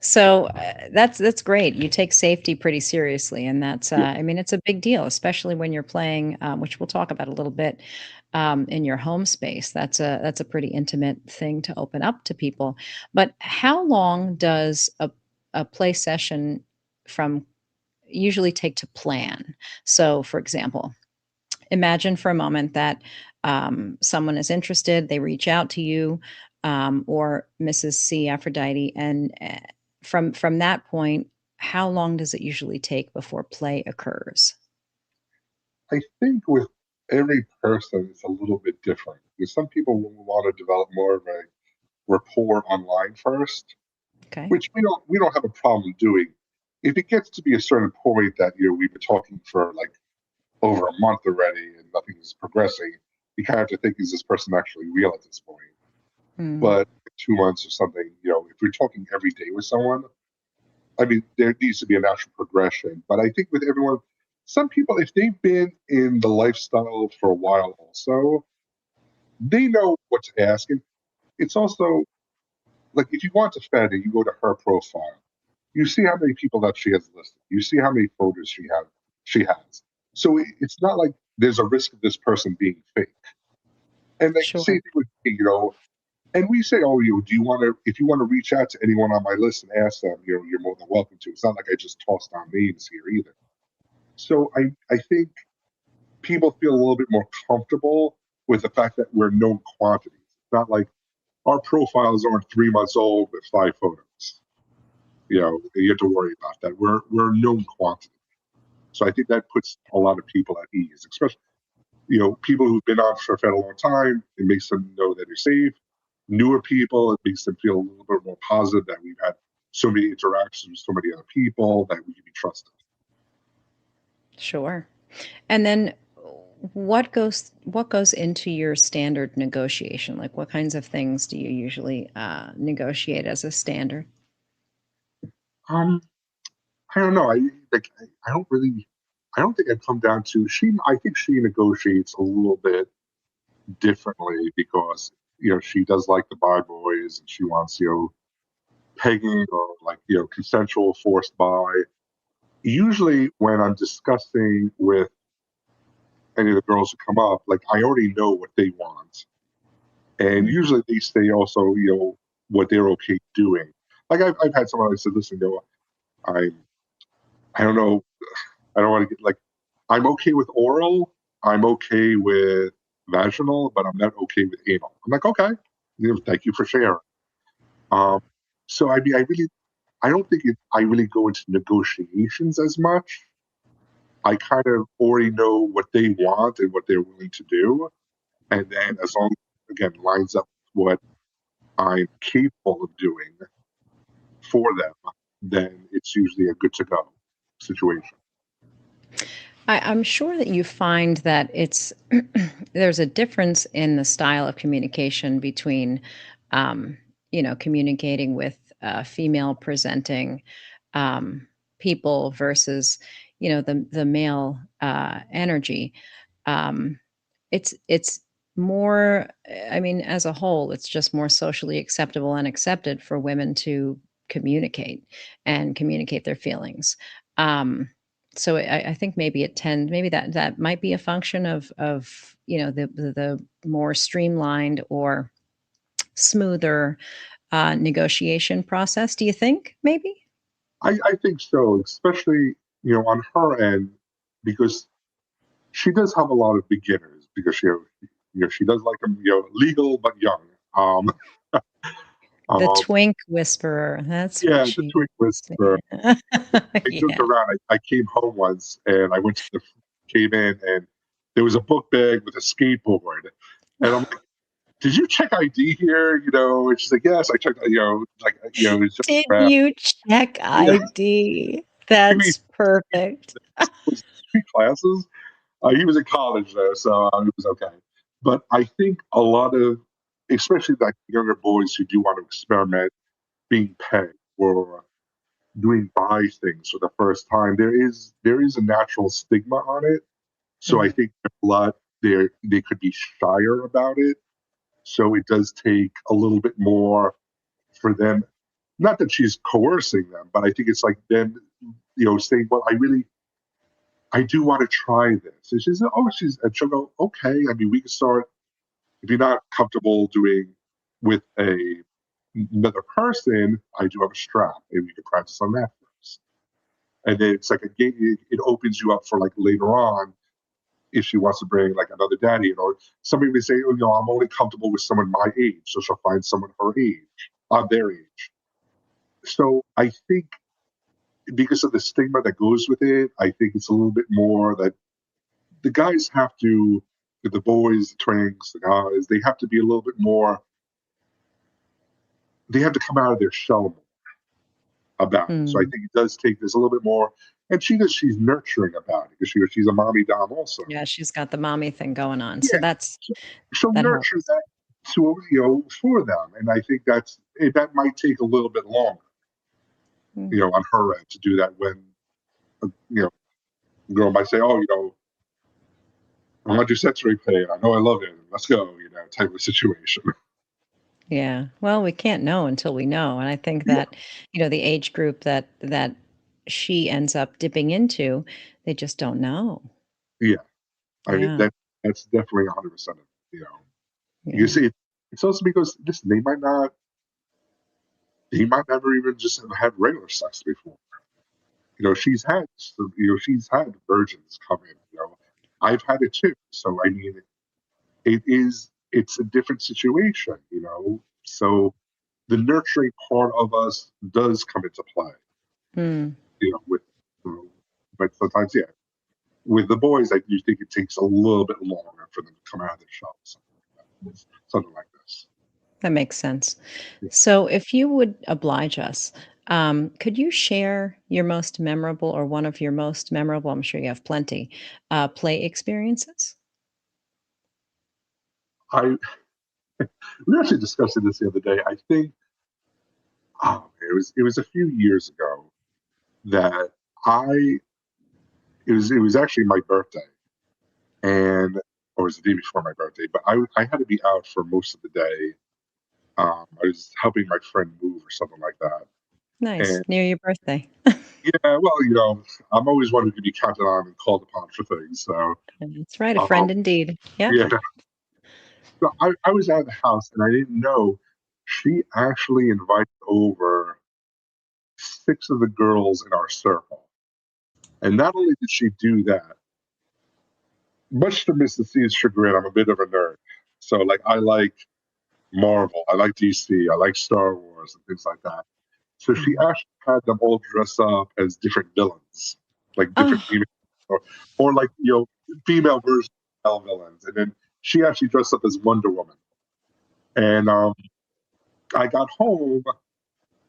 So that's great. You take safety pretty seriously, and that's I mean, it's a big deal, especially when you're playing, which we'll talk about a little bit, in your home space. That's a pretty intimate thing to open up to people. But how long does a play session from usually take to plan? So, for example, imagine for a moment that someone is interested, they reach out to you, or Mrs. Sea Aphrodite, and from that point, how long does it usually take before play occurs? I think with every person, it's a little bit different. Because some people will want to develop more of a rapport online first, Okay. which we don't have a problem doing. If it gets to be a certain point that we've been talking for like over a month already and nothing is progressing, you kind of have to think, is this person actually real at this point? Mm, But 2 months or something, if we're talking every day with someone, I mean, there needs to be a natural progression. But I think with everyone, some people, if they've been in the lifestyle for a while, also, they know what to ask. And it's also like if you want to Fed it, you go to her profile. You see how many people that she has listed. You see how many photos she has. So it's not like there's a risk of this person being fake. And like same sure. thing with me, and we say, oh, do you want to, if you want to reach out to anyone on my list and ask them, you're more than welcome to. It's not like I just tossed down names here either. So I think people feel a little bit more comfortable with the fact that we're known quantities. It's not like our profiles aren't 3 months old with 5 photos. You have to worry about that. We're known quantity. So I think that puts a lot of people at ease, especially people who've been on for a long time. It makes them know that they're safe. Newer people, it makes them feel a little bit more positive that we've had so many interactions with so many other people that we can be trusted. Sure. And then what goes into your standard negotiation? Like what kinds of things do you usually negotiate as a standard? Um, I don't know. I don't really. I don't think I'd come down to she. I think she negotiates a little bit differently because she does like the bi boys and she wants pegging or like consensual forced bi. Usually when I'm discussing with any of the girls who come up, like I already know what they want, and Mhm. usually they say also what they're okay doing. Like I've had someone that said, listen, I'm I don't know, I don't want to get like I'm okay with oral, I'm okay with vaginal, but I'm not okay with anal. I'm like, okay, thank you for sharing. Um, so I mean, I don't think I really go into negotiations as much. I kind of already know what they want and what they're willing to do. And then as long as, again, lines up with what I'm capable of doing for them, then it's usually a good to go situation. I'm sure that you find that it's there's a difference in the style of communication between, um, communicating with female presenting people versus, the male energy. Um, it's more, I mean, as a whole, it's just more socially acceptable and accepted for women to communicate and communicate their feelings. So I think maybe maybe that might be a function of the more streamlined or smoother negotiation process. Do you think maybe? I think so, especially on her end, because she does have a lot of beginners because she does like them legal but young. Um, The um, twink whisperer. That's what yeah, the she twink is. whisperer. I joked Yeah. around. I came home once and I went to came in and there was a book bag with a skateboard, and I'm like, "Did you check ID here?" And she's like, "Yes, I checked." It's just Did around. you check Yeah, ID? maybe That's perfect. it was 3 classes. He was in college though, so it was okay. But I think a lot of, especially like younger boys who do want to experiment, being pegged or doing bi things for the first time, there is a natural stigma on it. So I Mm, think a lot they could be shyer about it. So it does take a little bit more for them. Not that she's coercing them, but I think it's like them, saying, "Well, I do want to try this." And she's, "Oh, and she'll go, okay. I mean, we can start if you're not comfortable doing with another person. I do have a strap, and we can practice on that first." And then it's like a game. It opens you up for like later on if she wants to bring like another daddy in, or somebody may say, "Oh, I'm only comfortable with someone my age," so she'll find someone her age, their age. So I think because of the stigma that goes with it, I think it's a little bit more that the guys have to, the boys, the twinks, the guys, they have to be a little bit more. They have to come out of their shell more about it. So I mm. think it does take this a little bit more. And she's nurturing about it because she's a mommy dom also. Yeah, she's got the mommy thing going on, so Yeah, she'll that nurture helps. that to for them, and I think that might take a little bit longer, Mm. on her end to do that when a girl might say, "Oh, I want your sensory pay. I know I love it. Let's go," type of situation. Yeah. Well, we can't know until we know, and I think Yeah, that, the age group that she ends up dipping into, they just don't know. yeah. I mean Yeah. that's definitely 100%. You know, you Yeah. see, it's also because listen, they might never even just have had regular sex before. She's had virgins come in. I've had it too. So I mean, it's a different situation. So the nurturing part of us does come into play, Mm. with, but sometimes, yeah, with the boys, I do think it takes a little bit longer for them to come out of their shells. Something like this. That makes sense. Yeah. So, if you would oblige us, could you share your most memorable or one of your most memorable, I'm sure you have plenty, play experiences? I We were actually discussing this the other day. I think it was a few years ago that I it was actually my birthday, and or it was the day before my birthday, but I had to be out for most of the day. I was helping my friend move or something like that. Nice. And Near your birthday. yeah, well, I'm always one who can be counted on and called upon for things. So, That's right, a um, friend indeed. Yep. yeah. So I was out of the house and I didn't know she actually invited over 6 of the girls in our circle. And not only did she do that, much to Mrs. C's chagrin, I'm a bit of a nerd. So, like, I like Marvel, I like DC, I like Star Wars and things like that. So she Mhm. actually had them all dress up as different villains, like different Oh, female, or like female versions of male villains. And then she actually dressed up as Wonder Woman. And I got home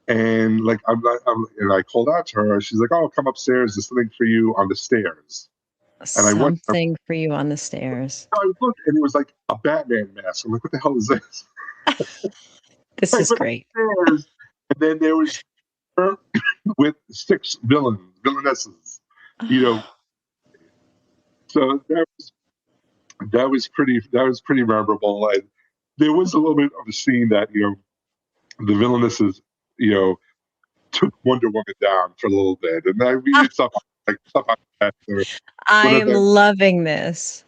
and and I called out to her. She's like, "Oh, come upstairs. There's something for you on the stairs." And Something for you on the stairs. I looked, and it was like a Batman mask. I'm like, what the hell is this? This I is went great. upstairs, and then there was her with six villainesses, you know. So that was pretty memorable. And there was a little bit of a scene that the villainesses, you know, took Wonder Woman down for a little bit, and I mean it's stuff like that. Or I one of am them, loving this.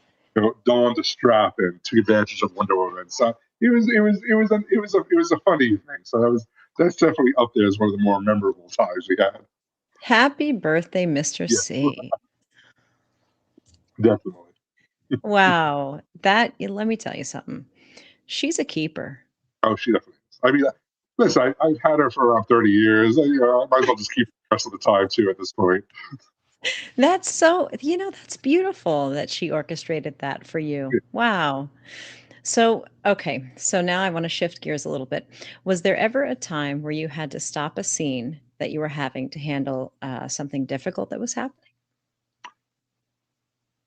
donned a strap and took advantage of Wonder Woman. So it was a funny thing. So that's definitely up there as one of the more memorable times we had. Happy birthday, Mr. Yeah, C. definitely. Wow. Let me tell you something. She's a keeper. Oh, she definitely is. I mean, listen, I've had her for around 30 years. I might as well just keep the rest of the time too at this point. That's beautiful that she orchestrated that for you. Yeah. Wow. So, okay. So now I want to shift gears a little bit. Was there ever a time where you had to stop a scene that you were having to handle something difficult that was happening?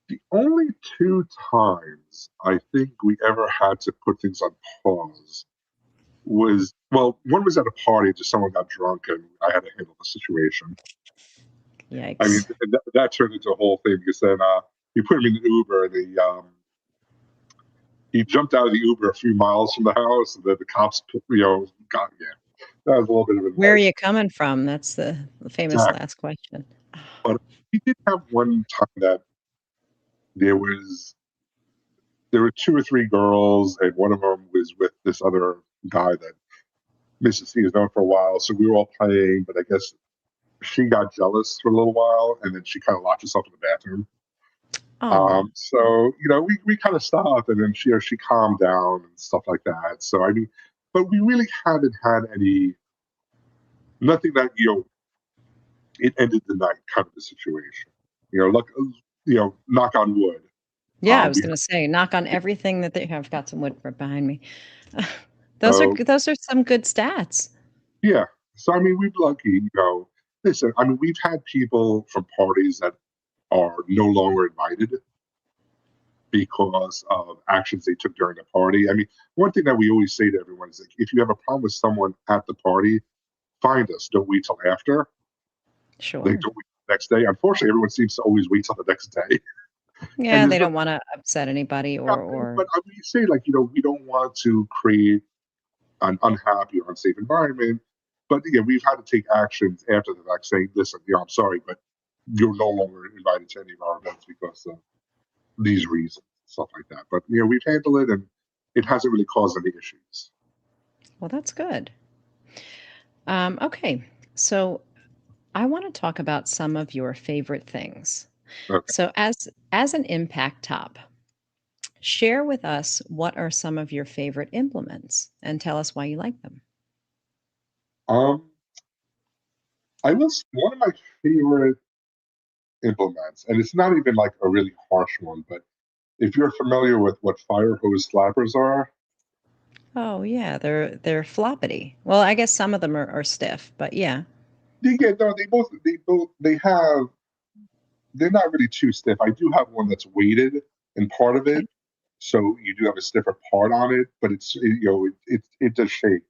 The only two times I think we ever had to put things on pause was, well, one was at a party, just someone got drunk and I had to handle the situation. I mean, Yikes. that turned into a whole thing because then he put him in the Uber and he jumped out of the Uber a few miles from the house, and then the cops, got, yeah, that was a little bit of a Where are nightmare. you coming from? That's the famous Exactly. last question. But we did have one time that there was there were two or three girls, and one of them was with this other guy that Mrs. C has known for a while. So we were all playing, but I guess she got jealous for a little while, and then she kind of locked herself in the bathroom. Oh, So we kind of stopped, and then she calmed down and stuff like that. So I mean, but we really haven't had nothing that it ended the night kind of a situation. Look, knock on wood. yeah, I was We gonna say, knock on everything that they have got some wood right behind me. so Those are some good stats. yeah. So I mean, we've lucky. Listen. I mean, we've had people from parties that are no longer invited because of actions they took during the party. I mean, one thing that we always say to everyone is like, if you have a problem with someone at the party, find us. Don't wait till after. Like, Sure. don't wait till the next day. Unfortunately, everyone seems to always wait till the next day. And Yeah, there's they no, don't wanna upset anybody or but I mean, you say like, we don't want to create an unhappy or unsafe environment. But yeah, we've had to take actions after the fact, saying, "Listen, I'm sorry, but you're no longer invited to any of our events because of these reasons, stuff like that." But we've handled it, and it hasn't really caused any issues. well, that's good. Okay, so I wanna talk about some of your favorite things. Okay. So as an impact top, share with us what are some of your favorite implements and tell us why you like them. Um, one of my favorite implements, and it's not even like a really harsh one, but if you're familiar with what fire hose slappers are, Oh, yeah, they're floppity. Well, I guess some of them are stiff, but yeah. they're not really too stiff. I do have one that's weighted in part of it, Okay. so you do have a stiffer part on it, but it does shake.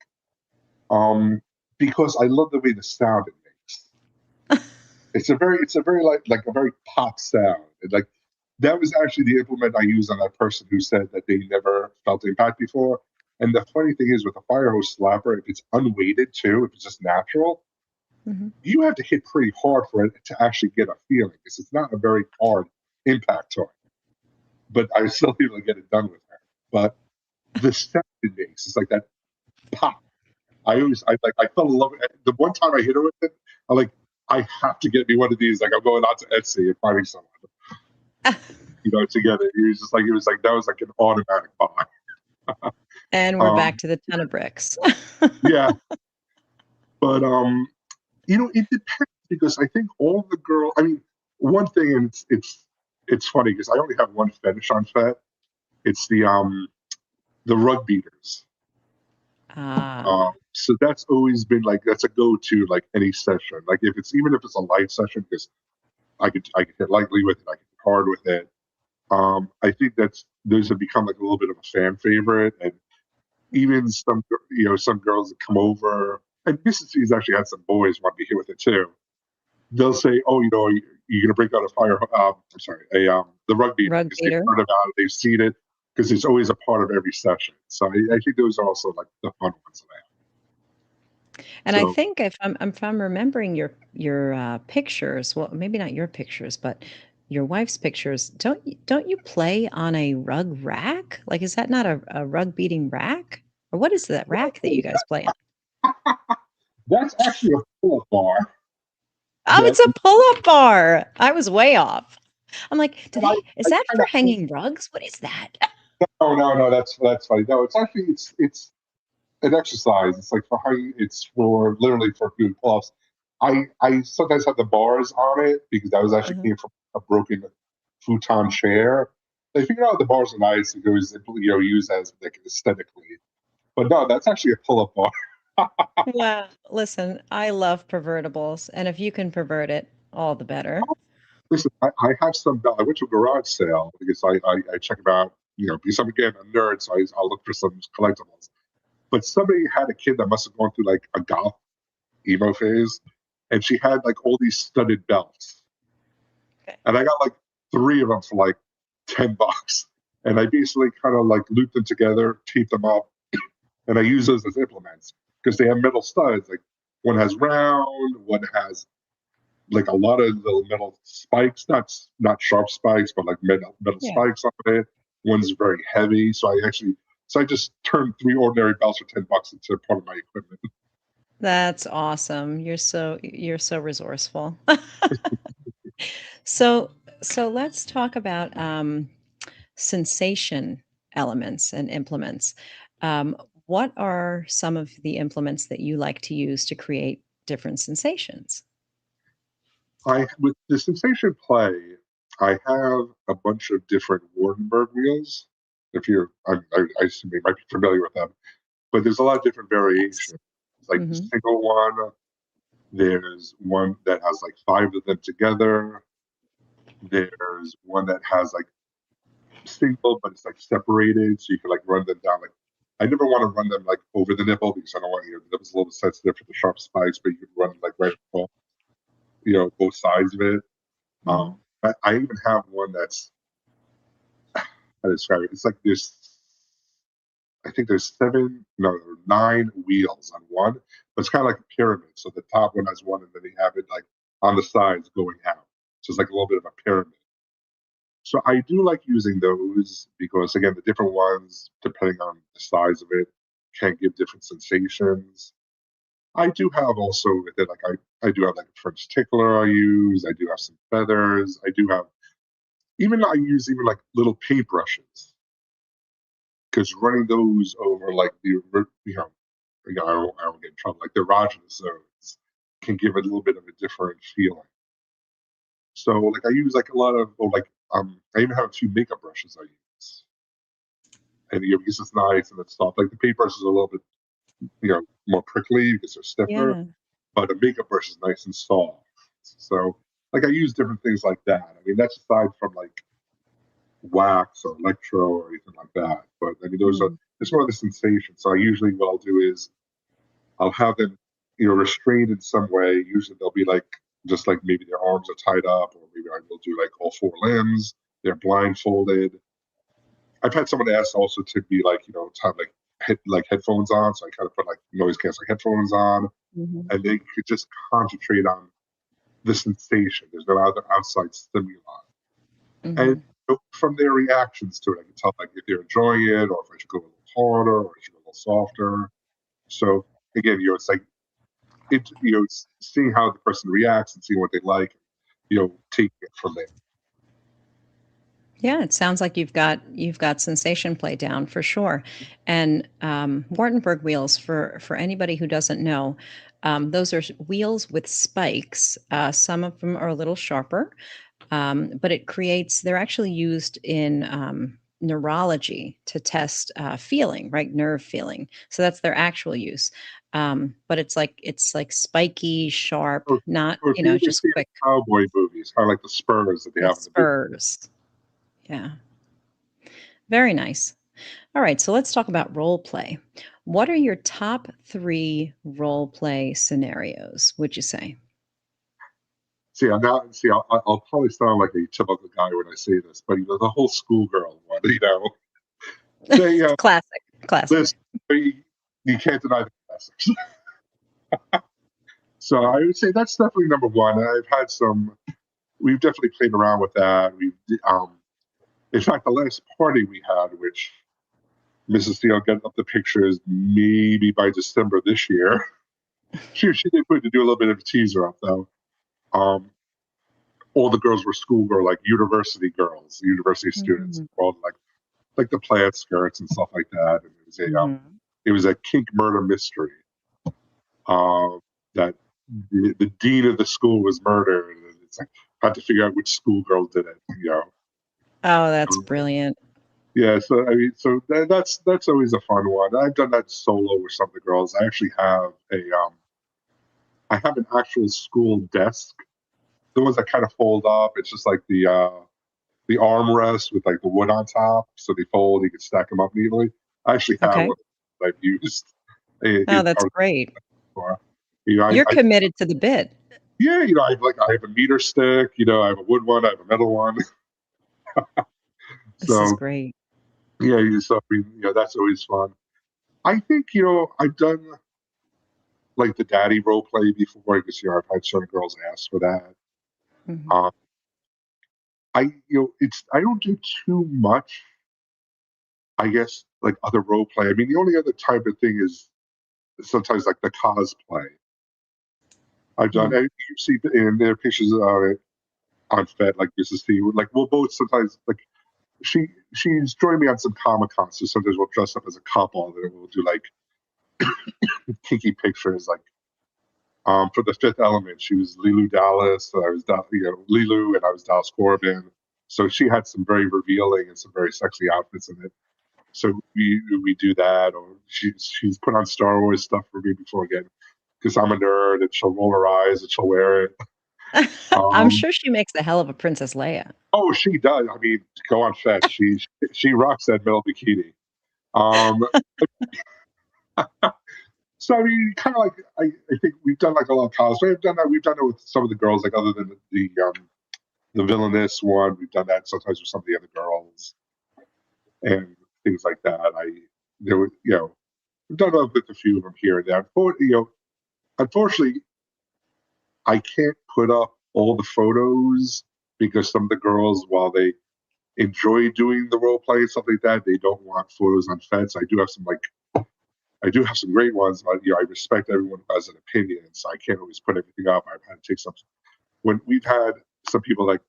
Um, because I love the way the sound it makes. It's a very like a very pop sound. Like that was actually the implement I used on that person who said that they never felt impact before. And the funny thing is with a fire hose slapper, if it's unweighted too, if it's just natural, Mhm. you have to hit pretty hard for it to actually get a feeling because it's not a very hard impact toy. But I still able to get it done with her. But the sound it makes is like that pop. I fell in love with it. The one time I hit her with it, I'm like, I have to get me one of these. Like I'm going out to Etsy and finding someone, to get it. It was like that was like an automatic buy. And we're back Um, to the ton of bricks. yeah, but it depends because I think all the girl. I mean, one thing, and it's funny because I only have one fetish on Fet. It's the rug beaters. Ah, So that's always been like that's a go-to like any session. Like if it's even if it's a light session because I could hit lightly with it. I could hard with it. I think those have become like a little bit of a fan favorite, and even some girls that come over, and Mrs. C's actually had some boys want to be here with it too. They'll say, "Oh, you're gonna break out a fire. I'm sorry, the rug beater Rug because they've beater. heard about it, they've seen it because it's always a part of every session." So I think those are also like the fun ones that I have. And I So think if I'm remembering your pictures, well, maybe not your pictures, but your wife's pictures, don't you play on a rug rack? Like, is that not a rug beating rack? Or what is that rack that you guys play on? that's actually a pull-up bar Oh, that it's a pull-up bar. I was way off. I'm like, I, is I that kind for of hanging rugs? What is that? oh no, that's funny. No, it's actually it's an exercise. It's like for high. It's for literally for doing pull-ups. I sometimes have the bars on it because that was actually Uh-huh. came from a broken futon chair. They figured out the bars are nice. It goes used as like aesthetically. But no, that's actually a pull-up bar. Wow. Listen, I love pervertibles, and if you can pervert it, all the better. Listen, I have some. I went to a garage sale because I check them out. Because I'm again a nerd, so I'll look for some collectibles. But somebody had a kid that must have gone through like a goth emo phase, and she had like all these studded belts, Okay. and I got like three of them for like $10, and I basically kind of like looped them together, taped them up, and I use those as implements because they have metal studs. Like one has round, one has like a lot of little metal spikes, not sharp spikes, but like metal Yeah. spikes on it. One's very heavy, so I just turned three ordinary belts for $10 into part of my equipment. That's awesome. You're so resourceful. So so let's talk about sensation elements and implements. Um, what are some of the implements that you like to use to create different sensations? I with the sensation play, I have a bunch of different Wardenberg wheels. If you're, I assume you might be familiar with them, but there's a lot of different Yes. variations. Like the Hmm. single one, there's one that has like five of them together. There's one that has like single, but it's like separated, so you can like run them down. Like I never want to run them like over the nipple because I don't want the nipple's a little sensitive for the sharp spikes, but you can run them like right across, both sides of it. Um, Hmm. I even have one that's how to describe it. It's like I think there's seven, no, there are nine wheels on one, but it's kind of like a pyramid. So the top one has one, and then they have it like on the sides going out. So it's like a little bit of a pyramid. So I do like using those because again, the different ones, depending on the size of it, can give different sensations. I do have also with it, like I do have like a French tickler I use. I do have some feathers. I use even like little paintbrushes because running those over like I don't get in trouble. Like the erogenous zones can give it a little bit of a different feeling. So like I use like a lot of I even have a few makeup brushes I use, and because it's nice and it's soft. Like the paintbrush is a little bit more prickly because they're stiffer, Yeah. but a makeup brush is nice and soft. So like I use different things like that. I mean that's aside from like wax or electro or anything like that. But I mean those are Mm. it's more the sensation. So I usually what I'll do is I'll have them, restrained in some way. Usually they'll be like just like maybe their arms are tied up, or maybe I will do like all four limbs. They're blindfolded. I've had someone ask also to be like, to have like headphones on, so I kind of put like noise canceling headphones on, Mhm. and they could just concentrate on the sensation. There's no other outside stimuli, and Mhm. from their reactions to it, I can tell like if they're enjoying it, or if I should go a little harder, or I should go a little softer. So again, it's like seeing how the person reacts and seeing what they like, taking it from there. Yeah, it sounds like you've got sensation play down for sure. And Wartenberg wheels, for anybody who doesn't know, those are wheels with spikes. Some of them are a little sharper, but it creates. They're actually used in neurology to test feeling, right? Nerve feeling. So that's their actual use. But it's like spiky, sharp, So, not, so if you ever just see the quick. cowboy movies, kind of like the spurs that they The have in the movie. spurs. Yeah. Very nice. All right, so let's talk about role play. What are your top three role play scenarios, would you say? I'll probably sound like a typical guy when I say this, but the whole schoolgirl one, they Classic. Classic. listen, you, you can't deny the classics. So I would say that's definitely number one. And I've had some. We've definitely played around with that. In fact, the last party we had, which Mrs. Steele getting up the pictures maybe by December this year. She did put to do a little bit of a teaser up though. Um, all the girls were schoolgirl, like university girls, university students, Mhm. all like the plaid skirts and stuff like that. And Mhm. it was a kink murder mystery. That the dean of the school was murdered, and it's like had to figure out which schoolgirl did it. Oh, that's Um, brilliant. yeah. So I mean, that's always a fun one. I've done that solo with some of the girls. I have an actual school desk. The ones that kind of fold up. It's just like the armrest with like the wood on top, so they fold. You can stack them up neatly. I actually have Okay. one that I've used. Oh, I that's was great. before. You're I committed to the bit. yeah, I have a meter stick. I have a wood one. I have a metal one. This is So great. yeah, that's always fun. I think I've done like the daddy role play before because I've had certain girls ask for that. Mhm. Um, I don't do too much. I guess like other role play. I mean, the only other type of thing is sometimes like the cosplay. I've done. Mm. And you see in their pictures on Fed like Mrs. T. Like we'll both sometimes like she she's joined me on some Comic Cons, so sometimes we'll dress up as a couple and we'll do like kinky pictures. Like for the Fifth Element, she was Lilu Dallas, and I was Lilu, and I was Dallas Corbin. So she had some very revealing and some very sexy outfits in it. So we do that, or she's put on Star Wars stuff for me before again because I'm a nerd, and she'll roll her eyes and she'll wear it. I'm Um, sure she makes a hell of a Princess Leia. oh, she does. I mean, go on Fed. She rocks that metal bikini. Um, so I mean, kind of like I think we've done like a lot of cosplay. We've done that. We've done it with some of the girls, like other than the villainous one. We've done that sometimes with some of the other girls and things like that. There were we've done it with a few of them here and there. Unfortunately, I can't put up all the photos because some of the girls, while they enjoy doing the role play and stuff like that, they don't want photos on Fence. I do have some great ones, but I respect everyone who has an opinion, so I can't always put everything up. I've had to take some when we've had some people like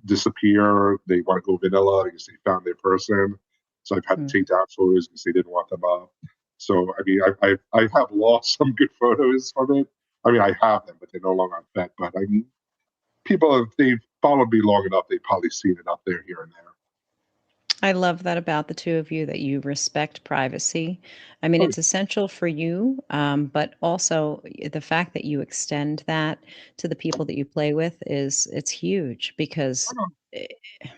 disappear, they want to go vanilla because they found their person. So I've had to Mm. take down photos because they didn't want them up. So I mean, I have lost some good photos from it. I mean, I have them, but they're no longer on Fet. But I mean, people if they've followed me long enough, they've probably seen it up there here and there. I love that about the two of you that you respect privacy. I mean, Oh, it's essential for you, but also the fact that you extend that to the people that you play with it's huge because no, it, it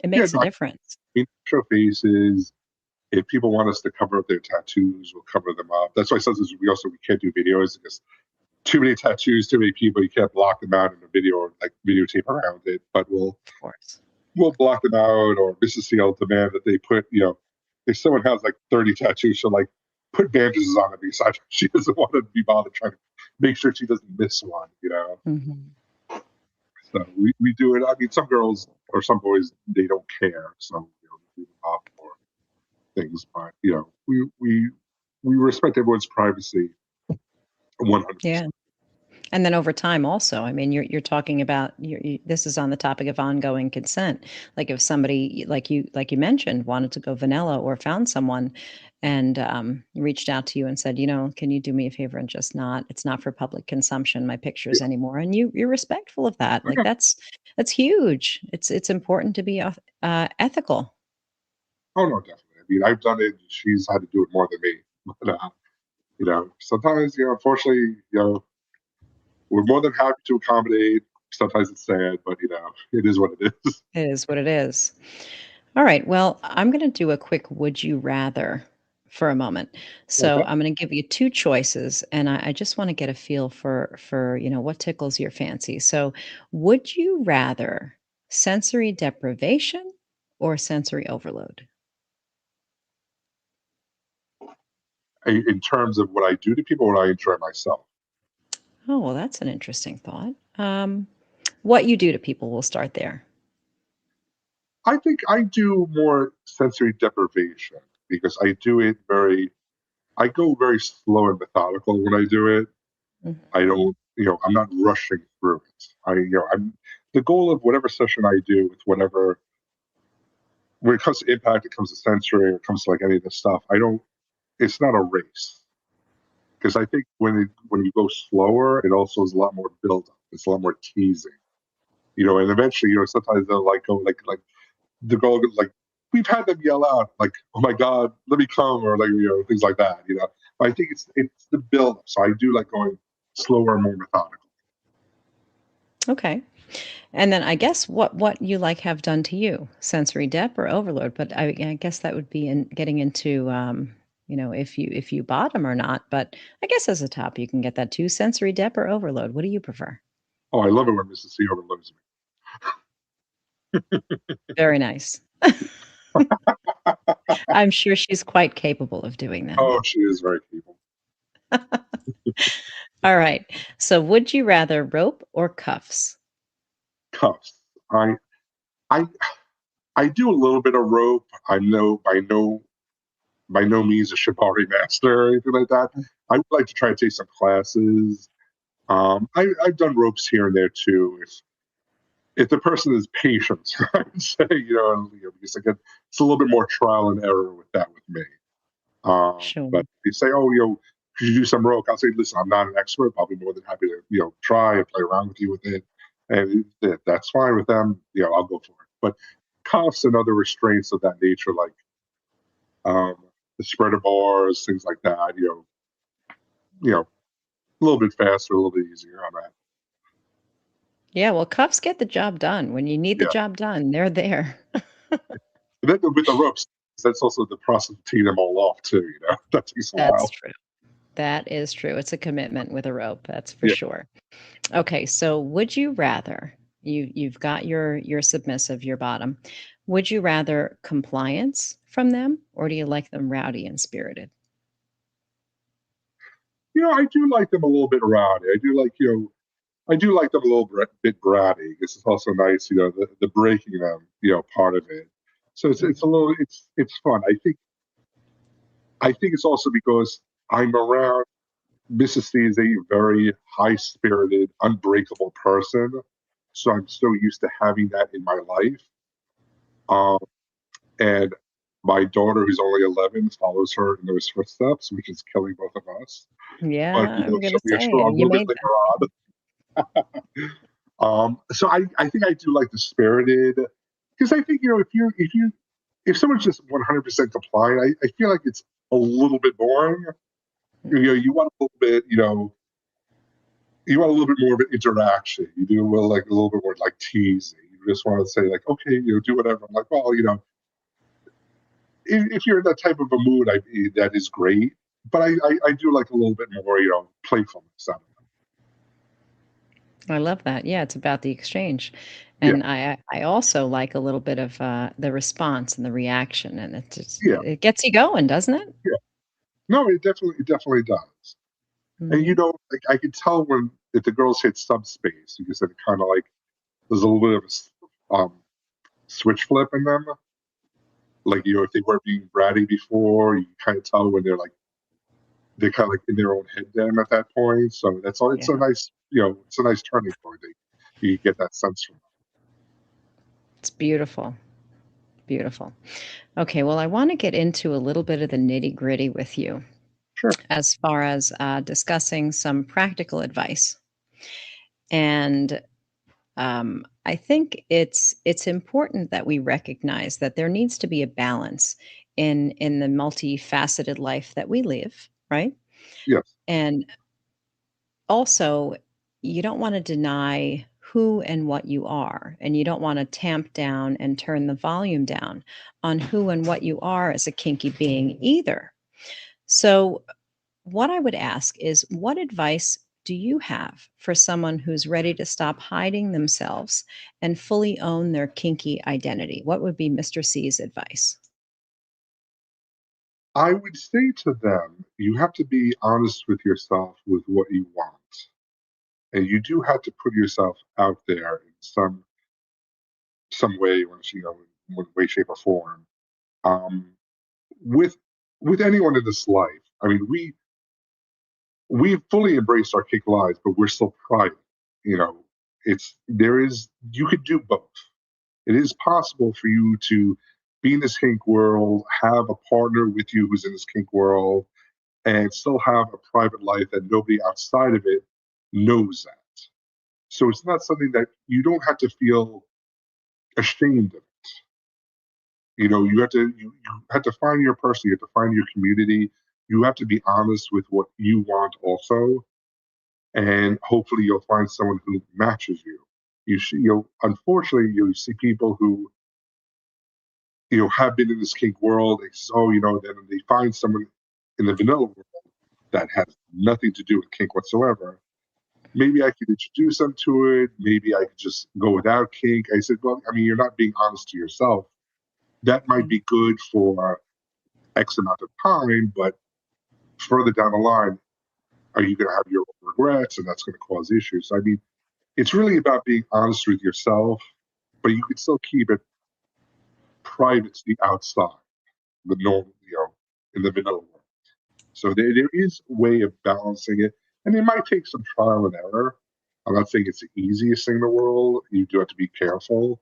yeah, makes a no, I difference. mean, show faces. If people want us to cover up their tattoos, we'll cover them up. That's why sometimes we can't do videos because too many tattoos, too many people. You can't block them out in a video or like videotape around it. But Of course. we'll block them out, or Mrs. C will demand that they put. If someone has like 30 tattoos, she'll like put bandages on it because she doesn't want to be bothered trying to make sure she doesn't miss one. Mhm. So we do it. I mean, some girls or some boys they don't care, so we leave them off for things. But we respect everyone's privacy 100%. Yeah. And then over time also, I mean, you're talking about this is on the topic of ongoing consent. Like if somebody like you mentioned wanted to go vanilla or found someone and reached out to you and said, can you do me a favor and just not it's not for public consumption my pictures anymore, and you're respectful of that. Like Yeah. that's huge. It's important to be ethical. Oh no, definitely. I mean, I've done it. She's had to do it more than me. But, sometimes, unfortunately, we're more than happy to accommodate. Sometimes it's sad, but it is what it is. It is what it is. All right. Well, I'm going to do a quick would you rather for a moment. So Okay. I'm going to give you two choices, and I just want to get a feel for what tickles your fancy. So, would you rather sensory deprivation or sensory overload? In terms of what I do to people, what I enjoy myself. Oh, well, that's an interesting thought. What you do to people, we'll start there. I think I do more sensory deprivation because I go very slow and methodical when I do it. Mhm. I don't, I'm not rushing through it. The goal of whatever session I do with whatever, when it comes to impact, it comes to sensory, or it comes to like any of this stuff. It's not a race because I think when you go slower, it also is a lot more build up. It's a lot more teasing, and eventually, sometimes they'll like go like the goal like we've had them yell out like, "Oh my God, let me come," or like things like that. But I think it's the build up. So I do like going slower and more methodical. Okay. And then I guess what you like have done to you, sensory dep or overload, but I guess that would be in getting into if you bottom or not. But I guess as a top, you can get that too. Sensory dep or overload. What do you prefer? Oh, I love it when Mrs. C overloads Very nice. me. I'm sure she's quite capable of doing that. Oh, she is very capable. All right. So would you rather rope or cuffs? Cuffs. I I do a little bit of rope. I'm no by no means a shibari master or anything like that. I would like to try to take some classes. I've done ropes here and there too. If the person is patient, I would say, because again, it's a little bit more trial and error with that with me. Sure. But they say, oh, could you do some rope? I'll say, listen, I'm not an expert. I'll be more than happy to, try and play around with you with it. And if that's fine with them, I'll go for it. But cuffs and other restraints of that nature, like um, the spreader bars, things like that, a little bit faster, a little bit easier on that. Yeah, well, cuffs get the job done. When you need the Yeah. job done, they're there. And then with the ropes, that's also the process of teeing them all off too, that takes a That's while. true. That is true. It's a commitment with a rope, that's for Yeah. sure. Okay, so would you rather you've got your submissive, your bottom. Would you rather compliance from them or do you like them rowdy and spirited? I do like them a little bit rowdy. I do like them a little bit bratty because it's also nice, the breaking them, part of it. So it's a Mhm. little, it's fun. I think it's also because I'm around. Mrs. C is a very high spirited, unbreakable person, so I'm so used to having that in my life. Um, and my daughter, who's only 11, follows her in those footsteps, which is killing both of us. But Yeah, I'm she'll gonna be a say, strong and you little bit made later that. on. So I think I do like the spirited because I think if someone's just 100% compliant, I feel like it's a little bit boring. Mhm. You want a little bit, you want a little bit more of an interaction. You do like a little bit more like teasing. You just want to say like, okay, do whatever. I'm like, well, if you're in that type of a mood, that is great. But I do like a little bit more, playfulness out of I love that. Yeah, it's about the exchange. it. Yeah, And I also like a little bit of, the response and the reaction, and yeah, it gets you going, doesn't it? yeah. No, it definitely does. And Mhm. like I can tell when if the girls hit subspace because it kind of like there's a little bit of a switch flip in them. Like if they weren't being bratty before, you kind of tell when they're kind of like in their own head then at that point. So that's all. It's a Yeah, nice it's a nice turning point. You get that sense from. it's beautiful, beautiful. Okay, well, I wanna get into a little bit of the nitty-gritty with you Sure. as far as, discussing some practical advice. And I think it's important that we recognize that there needs to be a balance in the multifaceted life that we live, right? Yes. And also, you don't want to deny who and what you are, and you don't want to tamp down and turn the volume down on who and what you are as a kinky being either. So, what I would ask is, what advice do you have for someone who's ready to stop hiding themselves and fully own their kinky identity? What would be Mr. C's advice? I would say to them, you have to be honest with yourself with what you want. And you do have to put yourself out there in some way, in one way, shape, or form. Um, with with anyone in this life, I mean, we fully embraced our kink lives, but we're still private. You know, it's there is you could do both. It is possible for you to be in this kink world, have a partner with you who's in this kink world, and still have a private life that nobody outside of it knows that. So it's not something that you don't have to feel ashamed of. You have to find your person, you have to find your community. You have to be honest with what you want also, and hopefully you'll find someone who matches you. Unfortunately, you see people who have been in this kink world. They say, oh, then they find someone in the vanilla world that has nothing to do with kink whatsoever. Maybe I could introduce them to it. Maybe I could just go without kink. I said, well, I mean, you're not being honest to yourself. That might Mhm. be good for X amount of time, but further down the line, are you going to have your own regrets, and that's going to cause issues? I mean, it's really about being honest with yourself, but you can still keep it private to the outside, the normal, in the vanilla world. So there is a way of balancing it, and it might take some trial and error. I'm not saying it's the easiest thing in the world. You do have to be careful,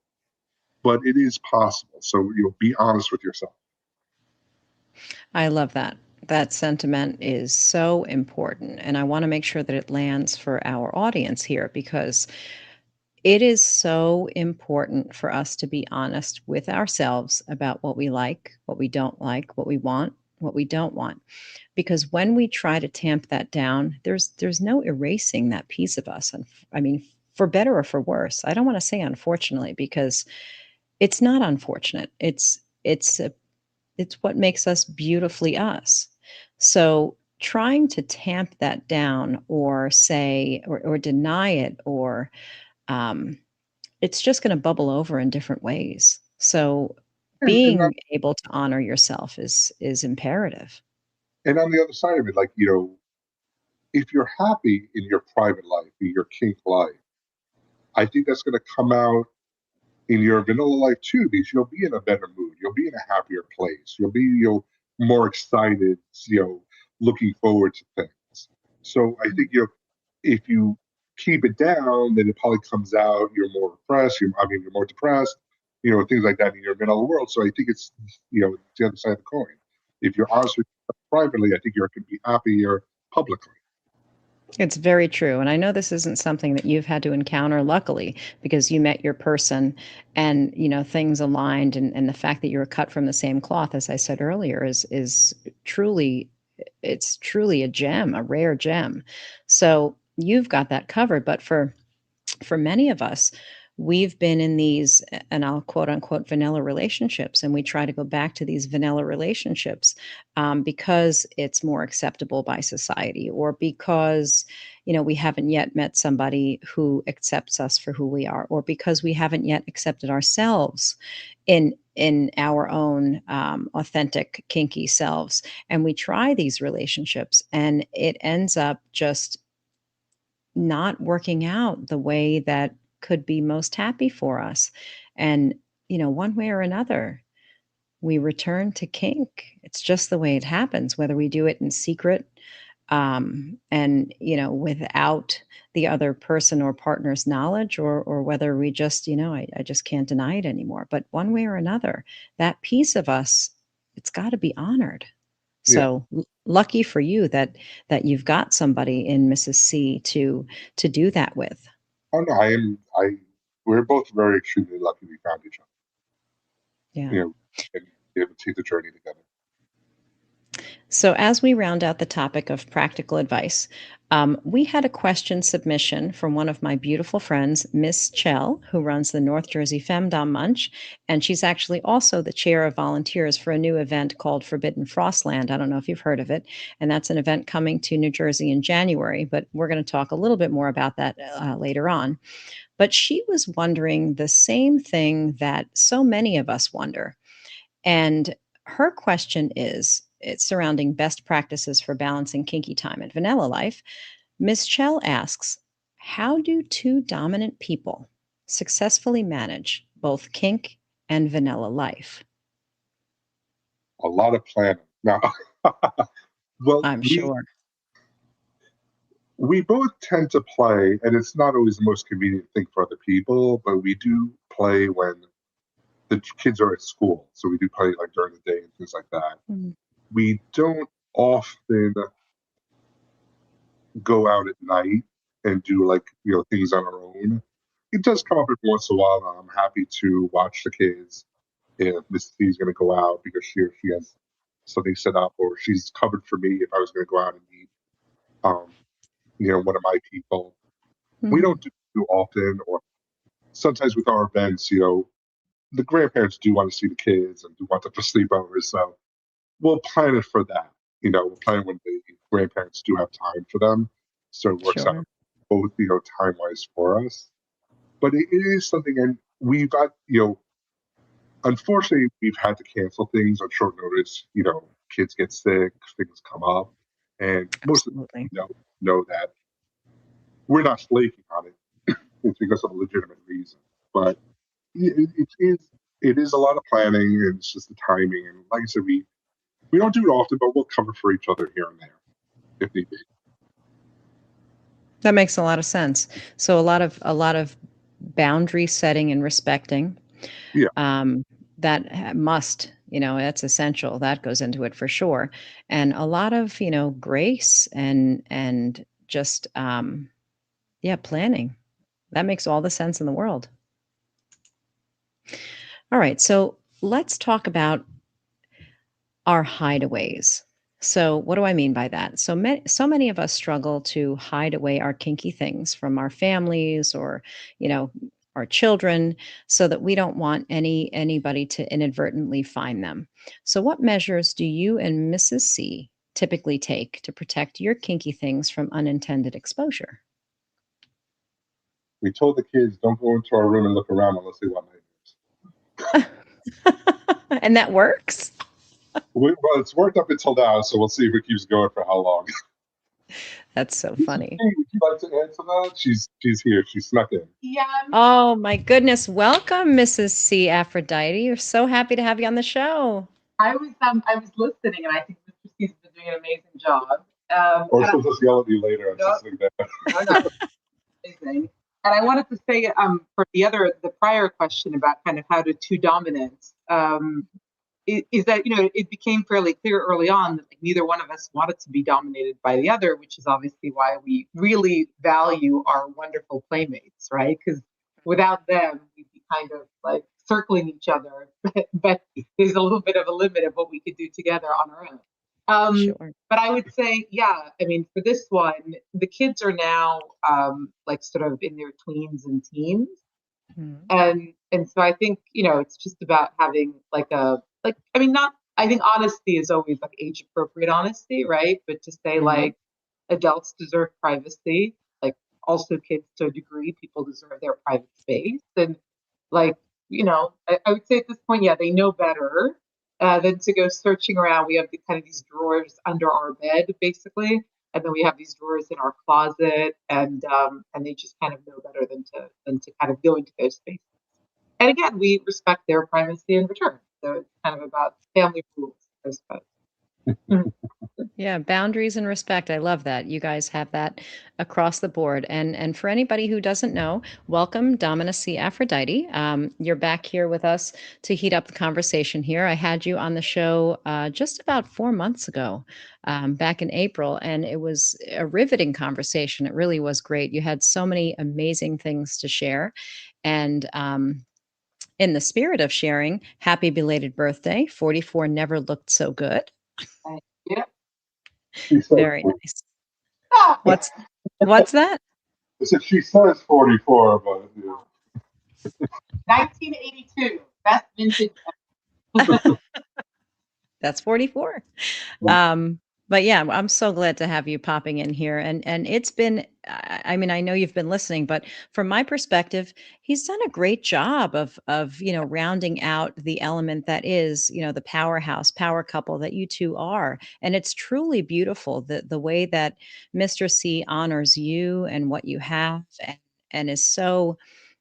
but it is possible. So be honest with yourself. I love that. That sentiment is so important. And I want to make sure that it lands for our audience here because it is so important for us to be honest with ourselves about what we like, what we want, what we don't want. Because when we try to tamp that down, there's no erasing that piece of us. And I mean, for better or for worse. I don't want to say unfortunately because it's not unfortunate. It's what makes us beautifully us. So trying to tamp that down or say or deny it or um, it's just going to bubble over in different ways. So And being able to honor yourself is imperative. on the other side of it, like if you're happy in your private life, in your kink life, I think that's going to come out in your vanilla life too, because you'll be in a better mood. You'll be in a happier place. You'll be more excited. Looking forward to things. So I think if you keep it down, then it probably comes out. You're more depressed. You're more depressed. Things like that in your vanilla world. So I think it's the other side of the coin. If you're honest with yourself privately, I think you're going to be happier publicly. It's very true. And I know this isn't something that you've had to encounter, luckily, because you met your person and, things aligned and the fact that you're cut from the same cloth, as I said earlier, is truly it's truly a gem, a rare gem. So you've got that covered. But for many of us, we've been in these, and I'll quote unquote, vanilla relationships. And we try to go back to these vanilla relationships because it's more acceptable by society or because, we haven't yet met somebody who accepts us for who we are, or because we haven't yet accepted ourselves in our own authentic kinky selves. And we try these relationships and it ends up just not working out the way that could be most happy for us. And, one way or another, we return to kink. It's just the way it happens, whether we do it in secret and, without the other person or partner's knowledge, or whether we just, I just can't deny it anymore. But one way or another, that piece of us, it's got to be honored. Yeah. So lucky for you that you've got somebody in Mrs. C to do that with. Oh no, I am. we're both very extremely lucky we found each other. Yeah. You know, and be able to take the journey together. So, as we round out the topic of practical advice, we had a question submission from one of my beautiful friends, Miss Chell, who runs the North Jersey FemDom Munch. And she's actually also the chair of volunteers for a new event called Forbidden Frostland. I don't know if you've heard of it. And that's an event coming to New Jersey in January, but we're going to talk a little bit more about that later on. But she was wondering the same thing that so many of us wonder. And her question is it's surrounding best practices for balancing kinky time and vanilla life. Ms. Chell asks, how do two dominant people successfully manage both kink and vanilla life? A lot of planning. Now, well, I'm sure. we both tend to play, and it's not always the most convenient thing for other people, but we do play when the kids are at school. So we do play like during the day and things like that. Mm. We don't often go out at night and do like, things on our own. It does come up every once in a while, and I'm happy to watch the kids if Miss T is going to go out because she has something set up, or she's covered for me if I was going to go out and meet, um, one of my people. We Mhm. don't do it too often, or sometimes with our events, the grandparents do want to see the kids and do want them for sleepovers. So we'll plan it for that. We'll plan when the grandparents do have time for them. So it works out Sure. both, time wise for us. But it is something, and we've got, unfortunately, we've had to cancel things on short notice. Kids get sick, things come up. And most of the Absolutely. time, know that we're not flaking on it. It's because of a legitimate reason. But it is a lot of planning, and it's just the timing. And like I said, we don't do it often, but we'll cover for each other here and there if need be. That makes a lot of sense. So a lot of boundary setting and respecting. Yeah, Must, that's essential. That goes into it for sure. And a lot of, grace and just yeah, planning. That makes all the sense in the world. All right, so let's talk about our hideaways. So, what do I mean by that? So many of us struggle to hide away our kinky things from our families or, you know, our children so that we don't want anybody to inadvertently find them. So, what measures do you and Mrs. C typically take to protect your kinky things from unintended exposure? we told the kids don't go into our room and look around unless they want nightmares. And that works? Well, it's worked up until now, so we'll see if it keeps going for how long. That's so Hey, funny. would you like to answer that? She's here. She snuck in. Yeah, Oh my goodness. Welcome, Mrs. Sea Aphrodite. We're so happy to have you on the show. I was listening, and I think Mr. C's been doing an amazing job. Or And she'll just yell at me later. I'm No. just like that. no, amazing. And I wanted to say, for the prior question about kind of how to two dominance, is that it became fairly clear early on that like, neither one of us wanted to be dominated by the other, which is obviously why we really value our wonderful playmates, right? Because without them, we'd be kind of like circling each other, but there's a little bit of a limit of what we could do together on our own. Sure. But I would say, yeah, I mean, for this one, the kids are now like sort of in their tweens and teens, Mhm. and so I think it's just about having I mean, not I think honesty is always like age appropriate honesty, right? But to say Mhm. like adults deserve privacy, like also kids to a degree, people deserve their private space, and like I would say at this point, yeah, they know better than to go searching around. We have the kind of these drawers under our bed, basically, and then we have these drawers in our closet, and they just kind of know better than to kind of go into those spaces. And again, we respect their privacy in return. So it's kind of about family rules, I suppose. Mhm. Yeah, boundaries and respect. I love that. You guys have that across the board. And for anybody who doesn't know, welcome, Dominus Sea Aphrodite. You're back here with us to heat up the conversation here. I had you on the show just about 4 months ago, back in April, and it was a riveting conversation. It really was great. You had so many amazing things to share. And in the spirit of sharing, happy belated birthday. 44 never looked so good. Yeah. She says Very 40. nice. What's that? I said she says 44, but 1982, best vintage. That's 44. Yeah. But yeah, I'm so glad to have you popping in here. And it's been, I mean, I know you've been listening, but from my perspective, he's done a great job of, rounding out the element that is, the powerhouse, power couple that you two are. And it's truly beautiful the way that Mr. C honors you and what you have and is so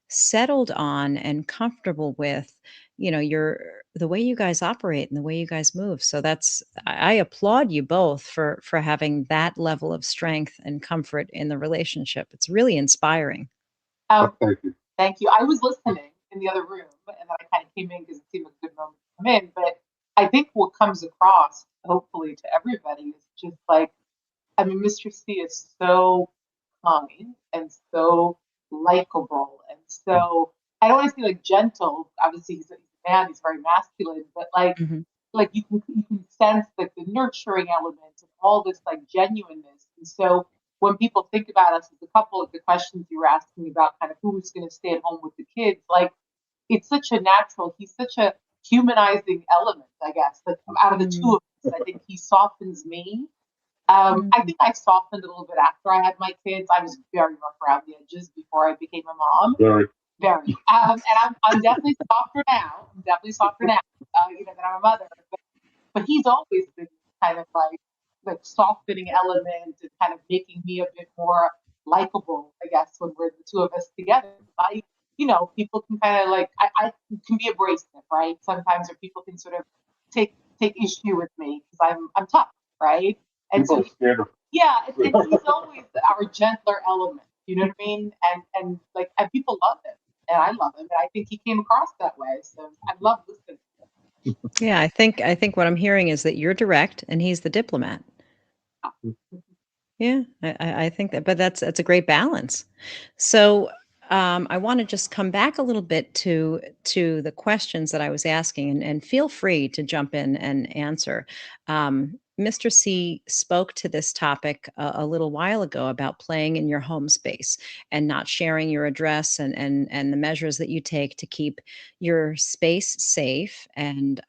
settled on and comfortable with your the way you guys operate and the way you guys move. So that's I applaud you both for having that level of strength and comfort in the relationship. It's really inspiring. Thank you. Thank you. I was listening in the other room, and then I kind of came in because it seemed like a good moment to come in. But I think what comes across, hopefully, to everybody is just like, I mean, Mr. C is so kind and so likable and so, I don't want to say like gentle. Obviously, he's a man; he's very masculine, but Mhm. like you can sense like the nurturing element and all this like genuineness. And so when people think about us as a couple, like the questions you were asking about kind of who's going to stay at home with the kids, like it's such a natural, he's such a humanizing element, I guess. Like out of the two Mm. of us, I think he softens me. I Mm. think I softened a little bit after I had my kids. I was very rough around the edges before I became a mom. Very. Very. And I'm definitely softer now. I'm definitely softer now, that I'm a mother. But he's always been kind of like softening element and kind of making me a bit more likable, I guess, when we're the two of us together. People can kind of like I can be abrasive, right? Sometimes or people can sort of take issue with me because I'm tough, right? And People so are scared of yeah, and he's always our gentler element. You know what I mean? And people love him, and I love him, and I think he came across that way. So I love listening. Yeah, I think what I'm hearing is that you're direct and he's the diplomat. Yeah, I think that, but that's a great balance. So I want to just come back a little bit to the questions that I was asking, and feel free to jump in and answer. Mr. C spoke to this topic a little while ago about playing in your home space and not sharing your address and the measures that you take to keep your space safe and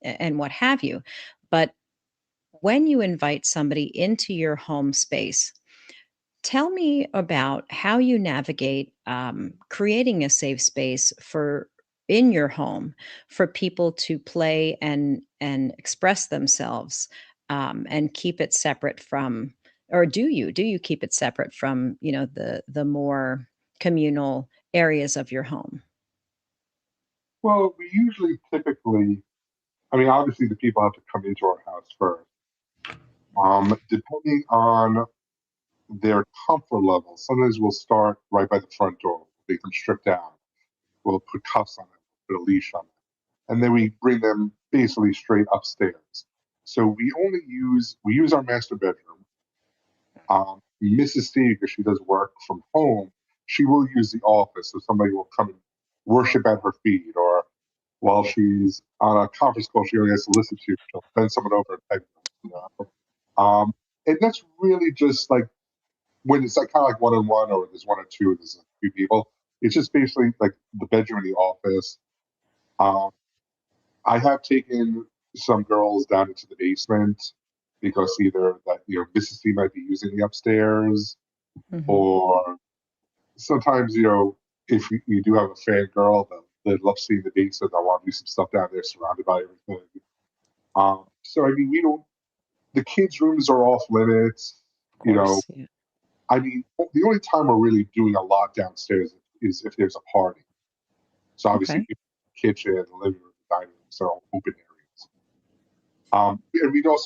what have you. But when you invite somebody into your home space, tell me about how you navigate creating a safe space for in your home for people to play and express themselves and keep it separate from, or do you keep it separate from the more communal areas of your home? Well, we usually typically, I mean, obviously the people have to come into our house first. Depending on their comfort level, sometimes we'll start right by the front door, make them strip down. We'll put cuffs on them, put a leash on them, and then we bring them basically straight upstairs. So we use our master bedroom. Mrs. C, because she does work from home, she will use the office. So somebody will come and worship at her feet, or while she's on a conference call, she only has to listen to. She'll send someone over and type them. And that's really just like when it's like kind of like one on one, or there's one or two, there's a few people. It's just basically like the bedroom and the office. Um, I have taken some girls down into the basement because either that Mrs. C might be using the upstairs, Hmm. or sometimes if you do have a fan girl that they love seeing the basement, I want to do some stuff down there surrounded by everything. So I mean, we don't. The kids' rooms are off limits. Of You know, course, yeah. I mean, the only time we're really doing a lot downstairs is if there's a party. So obviously, Okay. the kitchen, the living room, the dining room, so all open areas. And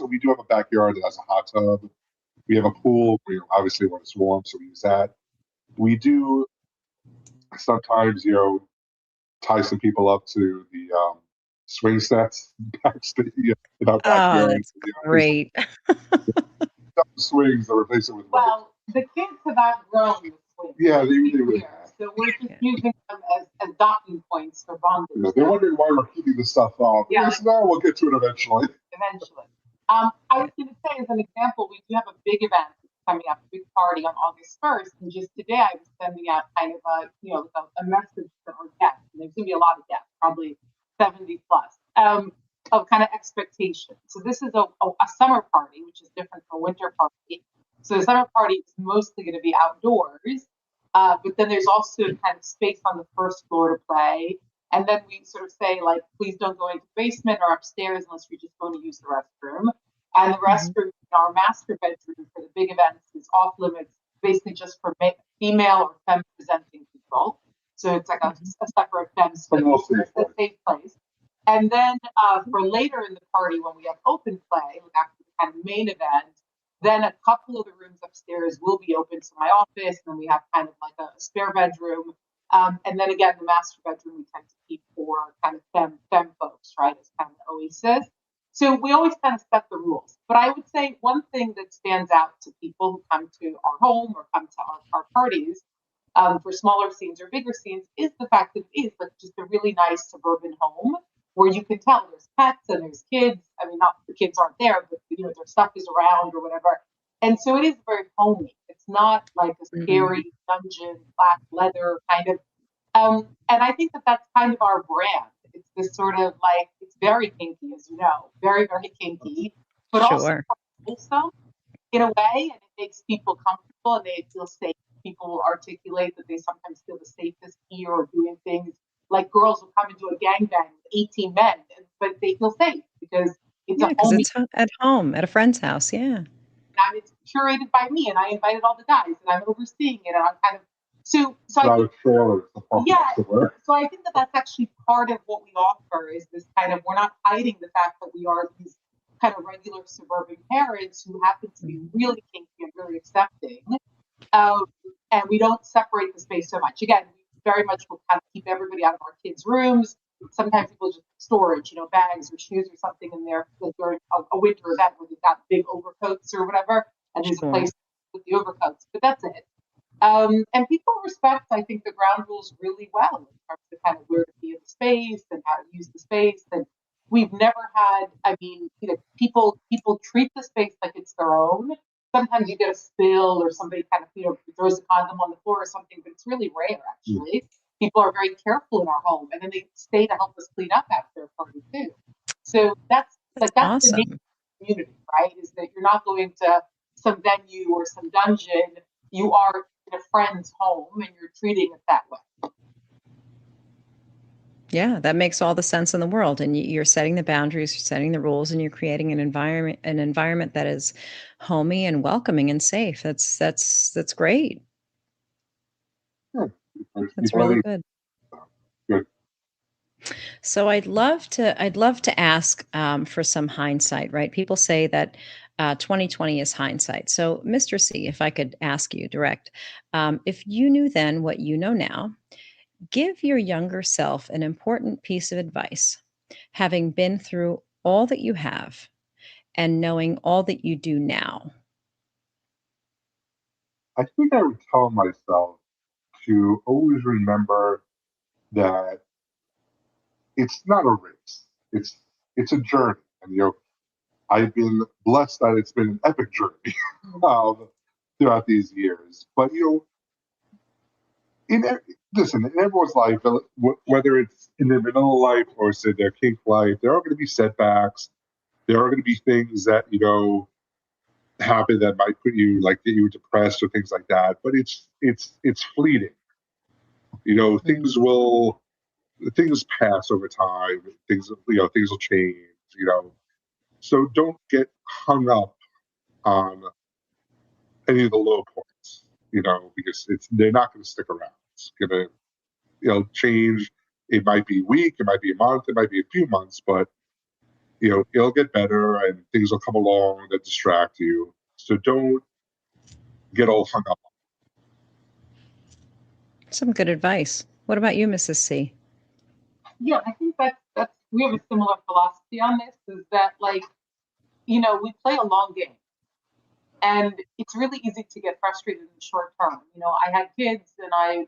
we do have a backyard that has a hot tub. We have a pool. Obviously when it's warm, so we use that. We do sometimes, tie some people up to the swing sets backstage in our Oh, backyard. that's Replace great. the swings, or replace it with lights. Well, the kids have outgrown the twins. Yeah, they would. So we're just using them as docking points for bondage. Yeah, they're wondering why we're keeping this stuff off. Yeah. Yes, no, we'll get to it eventually. Eventually. I was going to say, as an example, we do have a big event coming up, a big party on August 1st. And just today, I was sending out kind of a message to our guests. And there's going to be a lot of guests, probably 70 plus, of kind of expectations. So this is a summer party, which is different from a winter party. So the summer party is mostly going to be outdoors. But then there's also kind of space on the first floor to play. And then we sort of say, like, please don't go into the basement or upstairs unless you're just going to use the restroom. And the restroom in our master bedroom for the big events is off limits, basically just for female or femme presenting people. So it's like a separate femme space, a safe place. And then for later in the party, when we have open play, after the kind of main event, then a couple of the rooms upstairs will be open to my office. And then we have kind of like a spare bedroom. And then again, the master bedroom we tend to keep for kind of femme folks, right? As kind of an oasis. So we always kind of set the rules. But I would say one thing that stands out to people who come to our home or come to our parties for smaller scenes or bigger scenes is the fact that it is like just a really nice suburban home where you can tell there's pets and there's kids. I mean, not the kids aren't there, but their stuff is around or whatever. And so it is very homey. It's not like a scary dungeon, black leather kind of. And I think that that's kind of our brand. It's this sort of like, it's very kinky, as you know, very, very kinky, but also wholesome in a way. And it makes people comfortable and they feel safe. People articulate that they sometimes feel the safest here or doing things like girls will come into a gangbang with 18 men, but they feel safe because it's it's at home at a friend's house. Yeah. And it's curated by me and I invited all the guys and I'm overseeing it and I'm kind of so I think, so I think that that's actually part of what we offer is this kind of, we're not hiding the fact that we are these kind of regular suburban parents who happen to be really kinky and really accepting. And we don't separate the space so much. Again, we very much will kind of keep everybody out of our kids' rooms. Sometimes people just storage, bags or shoes or something in there during a winter event where they've got big overcoats or whatever, and there's a place with the overcoats, but that's it. And people respect, I think, the ground rules really well in terms of kind of where to be in the space and how to use the space. And we've never had, people treat the space like it's their own. Sometimes you get a spill or somebody kind of, throws a condom on the floor or something, but it's really rare, actually. People are very careful in our home, and then they stay to help us clean up after a party, too. So that's awesome. The nature of the community, right? Is that you're not going to some venue or some dungeon. You are in a friend's home, and you're treating it that way. Yeah, that makes all the sense in the world. And you're setting the boundaries, you're setting the rules, and you're creating an environment that is homey and welcoming and safe. That's great. That's really good. Good. So I'd love to ask for some hindsight, right? People say that 2020 is hindsight. So, Mr. C, if I could ask you direct, if you knew then what you know now, give your younger self an important piece of advice, having been through all that you have and knowing all that you do now. I think I would tell myself to always remember that it's not a race. It's a journey. And I've been blessed that it's been an epic journey throughout these years. But in everyone's life, whether it's in their vanilla life or say their kink life, there are going to be setbacks. There are going to be things that happen that might get you depressed or things like that. But it's fleeting. Things pass over time. Things will change. So don't get hung up on any of the low points. Because they're not going to stick around. It's going to change. It might be a week, it might be a month, it might be a few months, but it'll get better and things will come along that distract you. So don't get all hung up. Some good advice. What about you, Mrs. C? Yeah, I think that's we have a similar philosophy on this. Is that we play a long game, And it's really easy to get frustrated in the short term. You know, I had kids and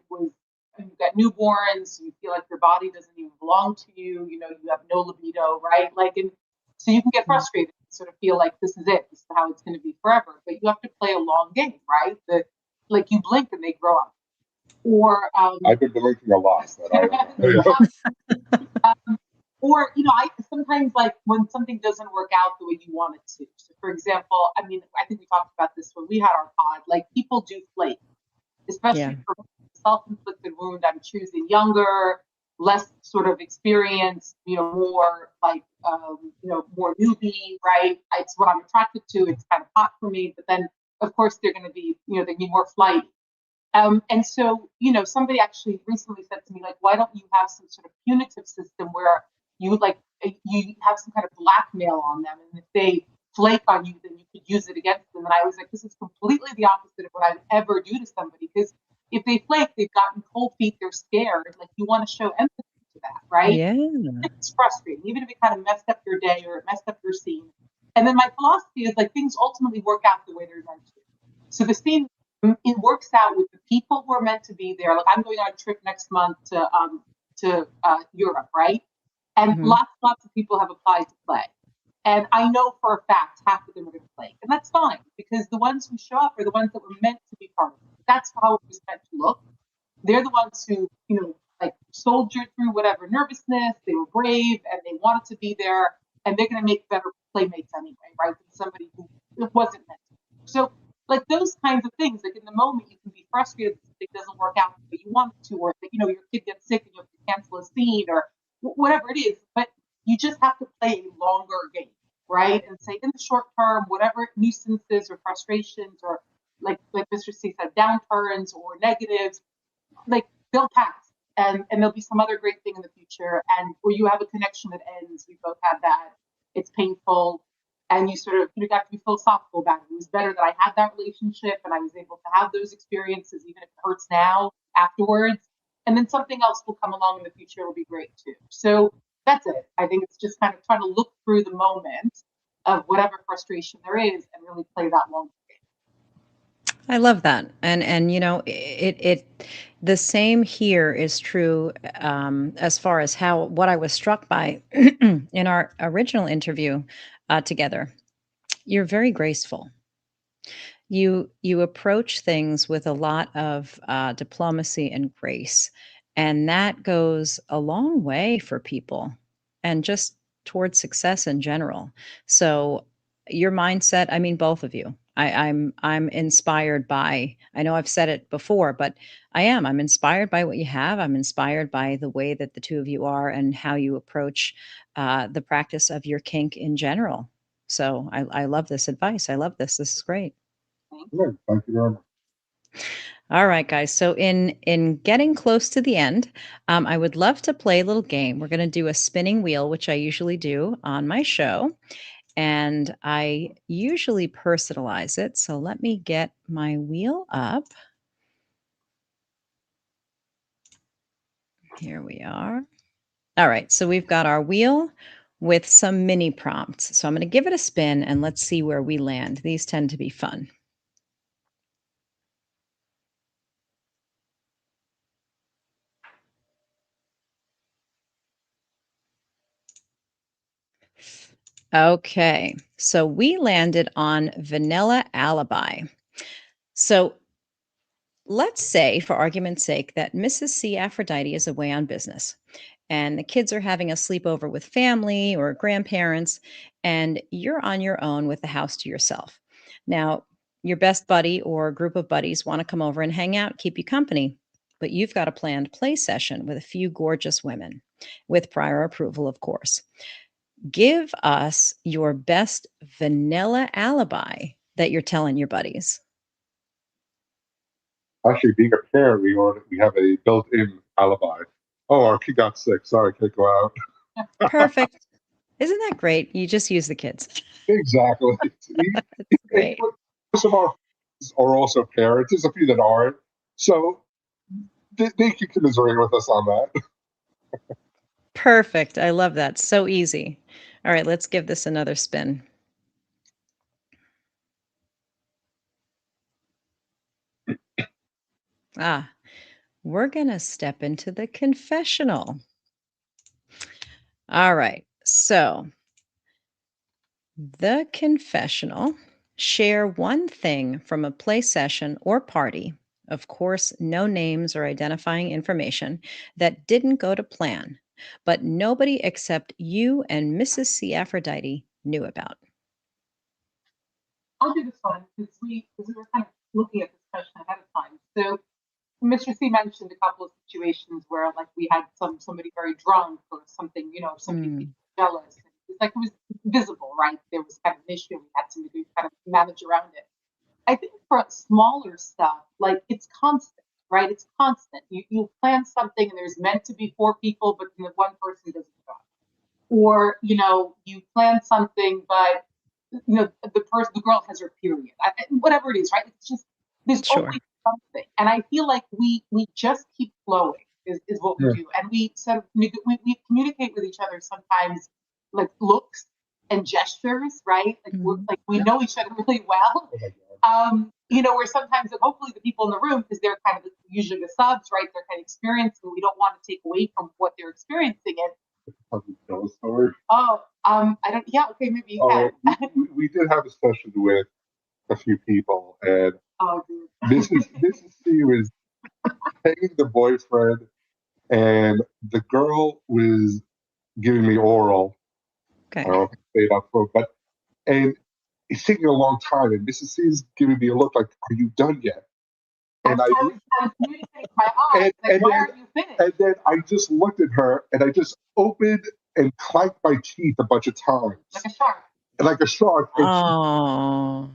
you got newborns, you feel like your body doesn't even belong to you, you know, you have no libido, right? Like, and so you can get frustrated and sort of feel like this is it, this is how it's going to be forever. But you have to play a long game, right? That like you blink and they grow up. Or I've been blinking a lot, but or you know, I sometimes like when something doesn't work out the way you want it to. So for example, I mean, I think we talked about this when we had our pod. Like people do flake, Yeah. especially for self-inflicted wound. I'm choosing younger, less sort of experienced, you know, more like you know, more newbie, right? It's what I'm attracted to. It's kind of hot for me, but then of course they're going to be, you know, they need more flight. And so, you know, somebody actually recently said to me, like, why don't you have some sort of punitive system where you have some kind of blackmail on them, and if they flake on you, then you could use it against them. And I was like, this is completely the opposite of what I'd ever do to somebody, because if they flake, they've gotten cold feet, they're scared. Like you want to show empathy to that, right? Yeah. It's frustrating, even if it kind of messed up your day or it messed up your scene. And then my philosophy is like things ultimately work out the way they're meant to. So the scene, it works out with the people who are meant to be there. Like I'm going on a trip next month to Europe, right? And lots of people have applied to play. And I know for a fact half of them are going to play. And that's fine, because the ones who show up are the ones that were meant to be part of it. That's how it was meant to look. They're the ones who, you know, like soldiered through whatever nervousness, they were brave and they wanted to be there, and they're going to make better playmates anyway, right? Than somebody who it wasn't meant to. So like those kinds of things, like in the moment you can be frustrated that it doesn't work out the way you want it to, or that, you know, your kid gets sick and you have to cancel a scene or whatever it is. But you just have to play a longer game, right? And say in the short term, whatever nuisances or frustrations or like Mr. C said, downturns or negatives, like they'll pass. And there'll be some other great thing in the future, and where you have a connection that ends. We both had that. It's painful, and you sort of you got to be philosophical about it. It was better that I had that relationship and I was able to have those experiences, even if it hurts now afterwards. And then something else will come along in the future. It'll be great too. So that's it. I think it's just kind of trying to look through the moment of whatever frustration there is and really play that long. I love that. And you know, it the same here is true as far as how what I was struck by in our original interview together. You're very graceful. You approach things with a lot of diplomacy and grace, and that goes a long way for people and just towards success in general. So your mindset, I mean, both of you. I'm inspired by. I know I've said it before, but I am. I'm inspired by what you have. I'm inspired by the way that the two of you are and how you approach the practice of your kink in general. So I love this advice. I love this. This is great. yeah, thank you very much. All right, guys. So in getting close to the end, I would love to play a little game. We're going to do a spinning wheel, which I usually do on my show, and I usually personalize it. So let me get my wheel up. Here we are. All right. So we've got our wheel with some mini prompts. So I'm going to give it a spin and let's see where we land. These tend to be fun. Okay, so we landed on vanilla alibi. So let's say, for argument's sake, that Mrs. Sea Aphrodite is away on business and the kids are having a sleepover with family or grandparents, and you're on your own with the house to yourself. Now, your best buddy or group of buddies want to come over and hang out, keep you company, but you've got a planned play session with a few gorgeous women, with prior approval, of course. Give us your best vanilla alibi that you're telling your buddies. Actually, being a parent, we have a built-in alibi. Oh, our kid got sick. Sorry, can't go out. Perfect. Isn't that great? You just use the kids. Exactly. That's great. Most of our friends are also parents. There's a few that aren't, so they can commiserate with us on that. Perfect. I love that. So easy. All right, let's give this another spin. Ah, we're going to step into the confessional. All right. So, the confessional. Share one thing from a play session or party. Of course, no names or identifying information that didn't go to plan, but nobody except you and Mrs. Sea Aphrodite knew about. I'll do this one because we were kind of looking at this question ahead of time. So Mr. C mentioned a couple of situations where like we had somebody very drunk or something, somebody Mm, jealous. It's like it was visible, right? There was kind of an issue. We had somebody kind of manage around it. I think for smaller stuff, like it's constant, right? It's constant. You plan something and there's meant to be four people, but then the one person doesn't show up. Or, you plan something, but the girl has her period. Whatever it is, right? It's just there's sure. always something. And I feel like we just keep flowing is what we Yeah. do. And we sort of we communicate with each other sometimes like looks and gestures, right? Like Mhm. we know each other really well. Oh my God. Where sometimes hopefully the people in the room, because they're kind of usually the subs, right? They're kind of experienced, and we don't want to take away from what they're experiencing. And Have you tell a story? I don't. Yeah, okay, maybe you Oh, can. we did have a session with a few people, and Oh, dude. Mrs. C was paying the boyfriend, and the girl was giving me oral. I Okay. don't know if I can say it up front, but and it's taking a long time, and Mrs. C is giving me a look like, "Are you done yet?" And I was communicating with my eyes, and like, and why then aren't you finished? and then I just looked at her, and I just opened and clanked my teeth a bunch of times, Like a shark. like a shark, and Oh,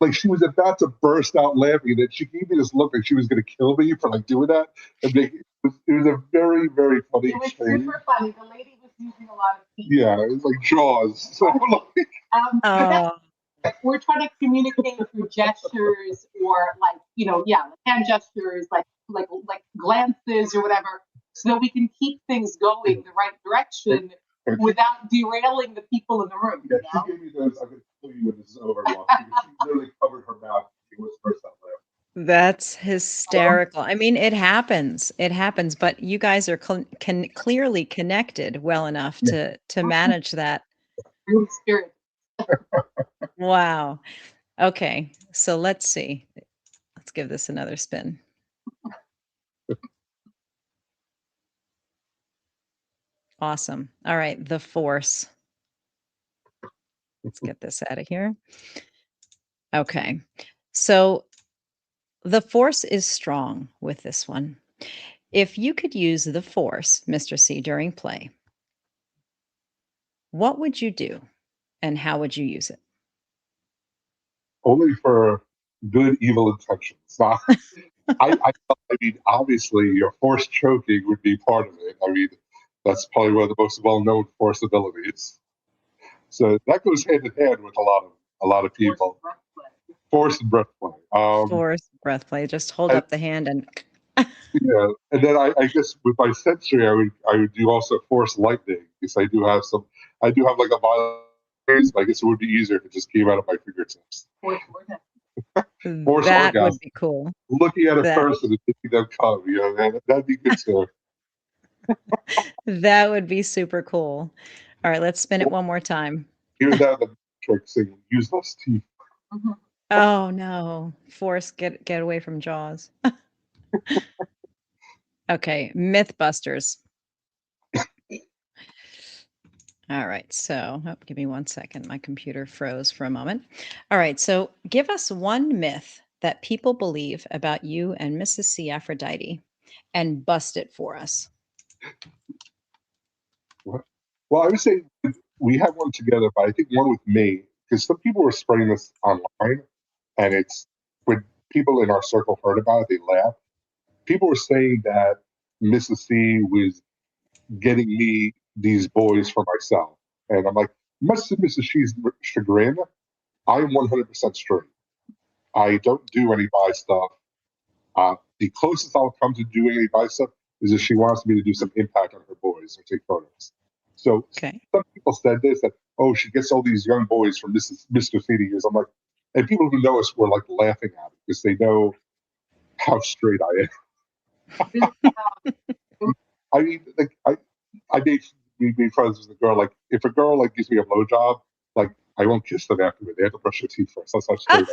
like she was about to burst out laughing, and then she gave me this look like she was going to kill me for like doing that. And it was a very, very funny It was exchange. super funny. The lady was using a lot of teeth. Yeah, it was like Jaws. So like, But that's oh, we're trying to communicate through gestures or like hand gestures, like glances or whatever, so that we can keep things going the right direction without derailing the people in the room. yeah, she gave me those. I'm going to kill you when this is over. Because she literally covered her mouth. She was first out there. that's hysterical. I mean, it happens. It happens, but you guys are clearly connected well enough to manage that. Really spirit. Wow. Okay. So let's see. Let's give this another spin. Awesome. All right, the force. Let's get this out of here. Okay. So the force is strong with this one. If you could use the force, Mr. C, during play, what would you do and how would you use it? Only for good, evil intentions. I mean, obviously, your force choking would be part of it. I mean, that's probably one of the most well-known force abilities. So that goes hand in hand with a lot of people. Force and breath play. Force breath play. Just hold And, up the hand and yeah, and then I guess with my sensory, I would do also force lightning because I do have like a violent. I guess it would be easier if it just came out of my fingertips. Force that would orgasm. be cool. Looking at a That person and making them come, that'd be good too. that would be super cool. All right, let's spin it one more time. Hear that the trick singing, use those teeth. Oh no. Force get away from Jaws. Okay, Mythbusters. All right, so give me one second. My computer froze for a moment. All right, so give us one myth that people believe about you and Mrs. C. Aphrodite and bust it for us. What? Well, I would say we have one together, but I think one with me, because some people were spreading this online, and it's when people in our circle heard about it, they laughed. People were saying that Mrs. C was getting me these boys for myself. And I'm like, much to Mrs. C's chagrin, I'm 100% straight. I don't do any bi stuff. The closest I'll come to doing any bi stuff is if she wants me to do some impact on her boys or take photos. So Okay. some people said this that, oh, she gets all these young boys from Mr. C to use. I'm like, and people who know us were like laughing at it because they know how straight I am. This, I mean, like I made friends with a girl. Like if a girl like gives me a blowjob, like I won't kiss them afterward. They have to brush their teeth first. That's how straight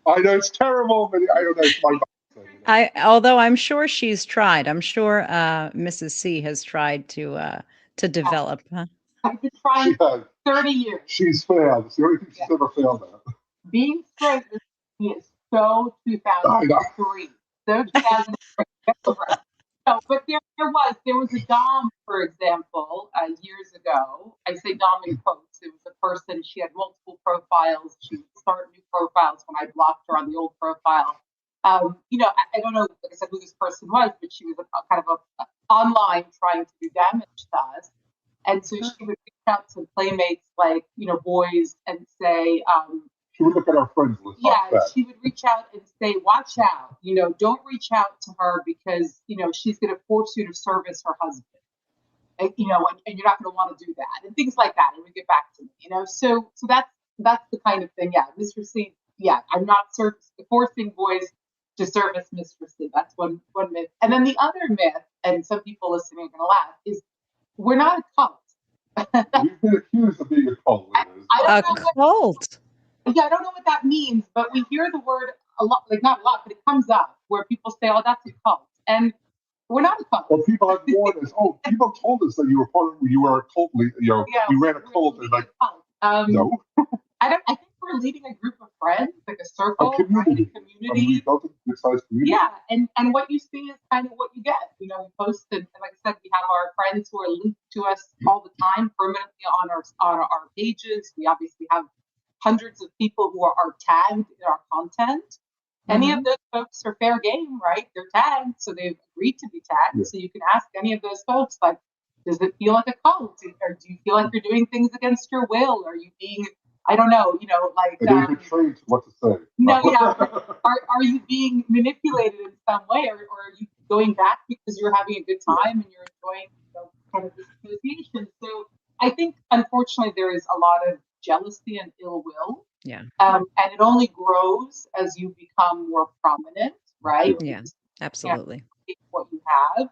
I know it's terrible, but I don't know. It's my mindset, you know? Although I'm sure she's tried. I'm sure Mrs. C has tried to develop. Huh? I've been She trying has. 30 years. She's failed. It's the only thing she's ever failed at. Being straight with me is so I know. 2003. So 2003. No, but there was a Dom, for example, years ago. I say Dom in quotes. It was a person, she had multiple profiles. She would start new profiles when I blocked her on the old profile. I don't know, like I said, who this person was, but she was a kind of online trying to do damage to us. And so she would reach out to playmates like, boys and say, She would look at our friends list. yeah, she would reach out and say, watch out, don't reach out to her because, she's going to force you to service her husband. And you're not going to want to do that and things like that. And we get back to me, so that's the kind of thing. Yeah. Mr. C. Yeah. I'm not forcing boys to service Mr. C. That's one myth. And then the other myth, and some people listening are going to laugh, is we're not a cult. We've been accused of being a cult. A cult. Yeah, I don't know what that means, but we hear the word a lot, like not a lot, but it comes up where people say, "Oh, that's a cult," and we're not a cult. Well, people have warned us. Oh, people told us that you were a cult. You ran a cult, and like, no. I think we're leading a group of friends, like a circle, a community. Right? I mean, we built a good-sized community. Yeah, and what you see is kind of what you get. We post, and like I said, we have our friends who are linked to us all the time, permanently on our pages. We obviously have hundreds of people who are tagged in our content. Mm-hmm. Any of those folks are fair game, right? They're tagged, so they've agreed to be tagged. Yeah. So you can ask any of those folks, like, does it feel like a cult? Or do you feel like you're doing things against your will? Are you being, I don't know, like... they've been trained what to say. No, yeah. Are you being manipulated in some way? Or are you going back because you're having a good time and you're enjoying, kind of this association? So I think, unfortunately, there is a lot of jealousy and ill will. Yeah. And it only grows as you become more prominent, right? Yeah, absolutely. What you have,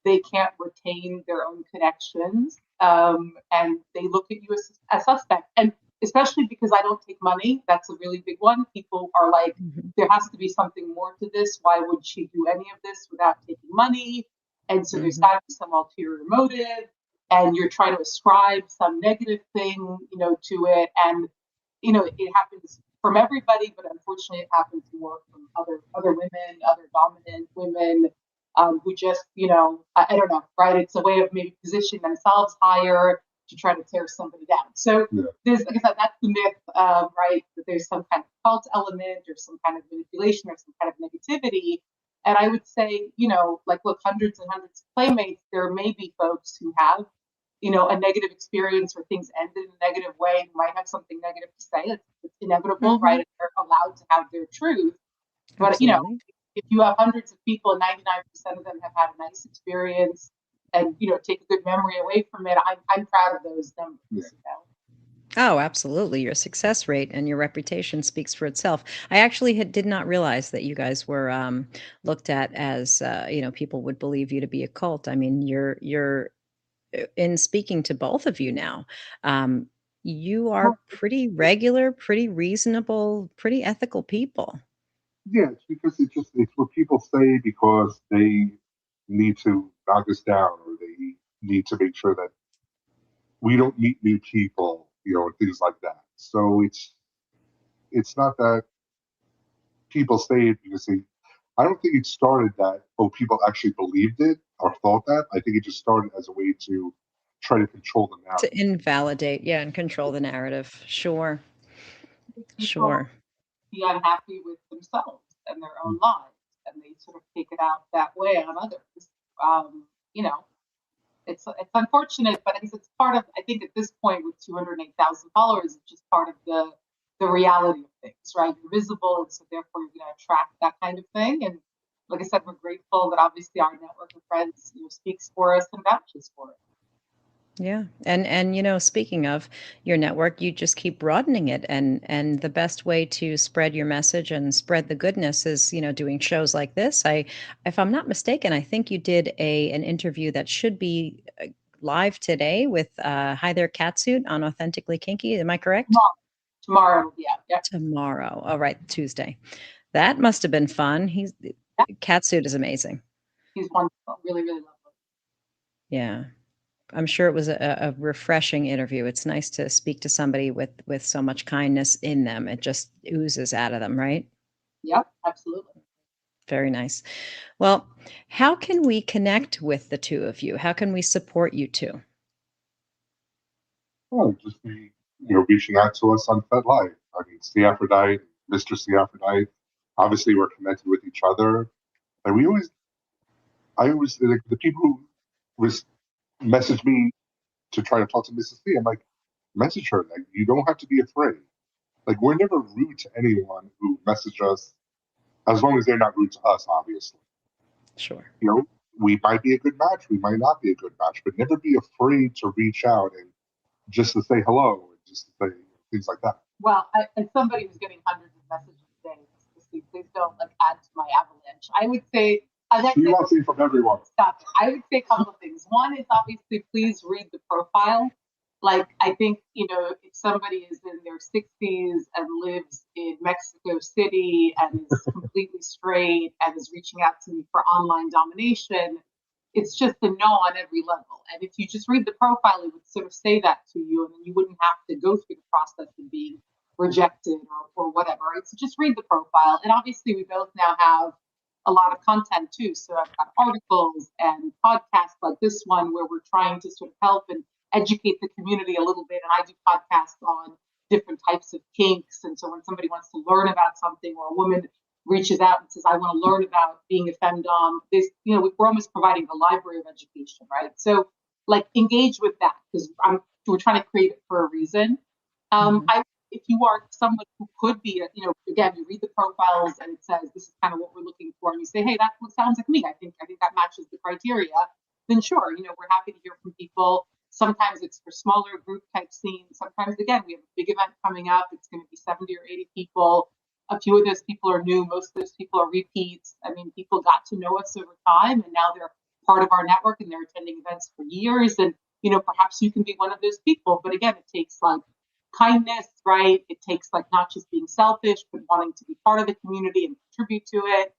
they can't retain their own connections, and they look at you as a suspect. And especially because I don't take money, that's a really big one. People are like, there has to be something more to this. Why would she do any of this without taking money? And so there's got to be some ulterior motive. And you're trying to ascribe some negative thing, to it. And, it happens from everybody, but unfortunately it happens more from other women, other dominant women, who just, I don't know, right? It's a way of maybe positioning themselves higher to try to tear somebody down. So there's, like I said, that's the myth, right? That there's some kind of cult element or some kind of manipulation or some kind of negativity. And I would say, like, look, hundreds and hundreds of playmates, there may be folks who have, a negative experience or things ended in a negative way, who might have something negative to say. It's inevitable, right? And they're allowed to have their truth. But, Absolutely. If you have hundreds of people and 99% of them have had a nice experience and, take a good memory away from it, I'm proud of those numbers, Oh, absolutely. Your success rate and your reputation speaks for itself. I actually did not realize that you guys were looked at as, people would believe you to be a cult. I mean, you're in speaking to both of you now. You are pretty regular, pretty reasonable, pretty ethical people. Yeah, it's because it's what people say because they need to knock us down or they need to make sure that we don't meet new people, and things like that. So it's not that people say it because I don't think it started that, people actually believed it or thought that. I think it just started as a way to try to control the narrative. To invalidate, and control the narrative. Sure. Sure. Be unhappy with themselves and their own lives, and they sort of take it out that way on others. It's unfortunate, but it's part of, I think at this point with 208,000 followers, it's just part of the reality of things, right? You're visible, and so therefore you're going to attract that kind of thing. And like I said, we're grateful that obviously our network of friends, speaks for us and vouches for it. Yeah. And speaking of your network, you just keep broadening it, and the best way to spread your message and spread the goodness is, doing shows like this. If I'm not mistaken, I think you did an interview that should be live today with Hi There Catsuit on Authentically Kinky. Am I correct? Tomorrow, yeah, yeah, Tomorrow. All right, Tuesday. That must have been fun. yeah. Catsuit is amazing. He's wonderful, really, really lovely. Yeah. I'm sure it was a refreshing interview. It's nice to speak to somebody with so much kindness in them. It just oozes out of them, right? Yep, absolutely. Very nice. Well, how can we connect with the two of you? How can we support you two? Oh, just be, reaching out to us on FetLife. I mean, Sea Aphrodite, Mr. Sea Aphrodite. Obviously, we're connected with each other. And I always, like, the people who was message me to try to talk to Mrs. C, I'm like, message her. Like, you don't have to be afraid. Like, we're never rude to anyone who message us, as long as they're not rude to us, obviously. Sure. We might be a good match, we might not be a good match, but never be afraid to reach out and just to say hello, and just to say things like that. Well, as somebody who's getting hundreds of messages a day, please don't like add to my avalanche. I would say You want to see from everyone. stop it. I would say a couple of things. One is obviously please read the profile. Like I think, if somebody is in their 60s and lives in Mexico City and is completely straight and is reaching out to me for online domination, it's just a no on every level. And if you just read the profile, it would sort of say that to you, and then you wouldn't have to go through the process of being rejected or whatever. Right? So just read the profile. And obviously, we both now have a lot of content too. So I've got articles and podcasts like this one where we're trying to sort of help and educate the community a little bit. And I do podcasts on different types of kinks. And so when somebody wants to learn about something, or a woman reaches out and says, I want to learn about being a femdom, we're almost providing the library of education, right? So like engage with that, because we're trying to create it for a reason. If you are someone who could be, again, you read the profiles and it says this is kind of what we're looking for, and you say, hey, that sounds like me. I think that matches the criteria. Then sure, we're happy to hear from people. Sometimes it's for smaller group type scenes. Sometimes, again, we have a big event coming up. It's going to be 70 or 80 people. A few of those people are new. Most of those people are repeats. I mean, people got to know us over time, and now they're part of our network and they're attending events for years. And, perhaps you can be one of those people. But again, it takes like kindness, right? It takes like not just being selfish, but wanting to be part of the community and contribute to it.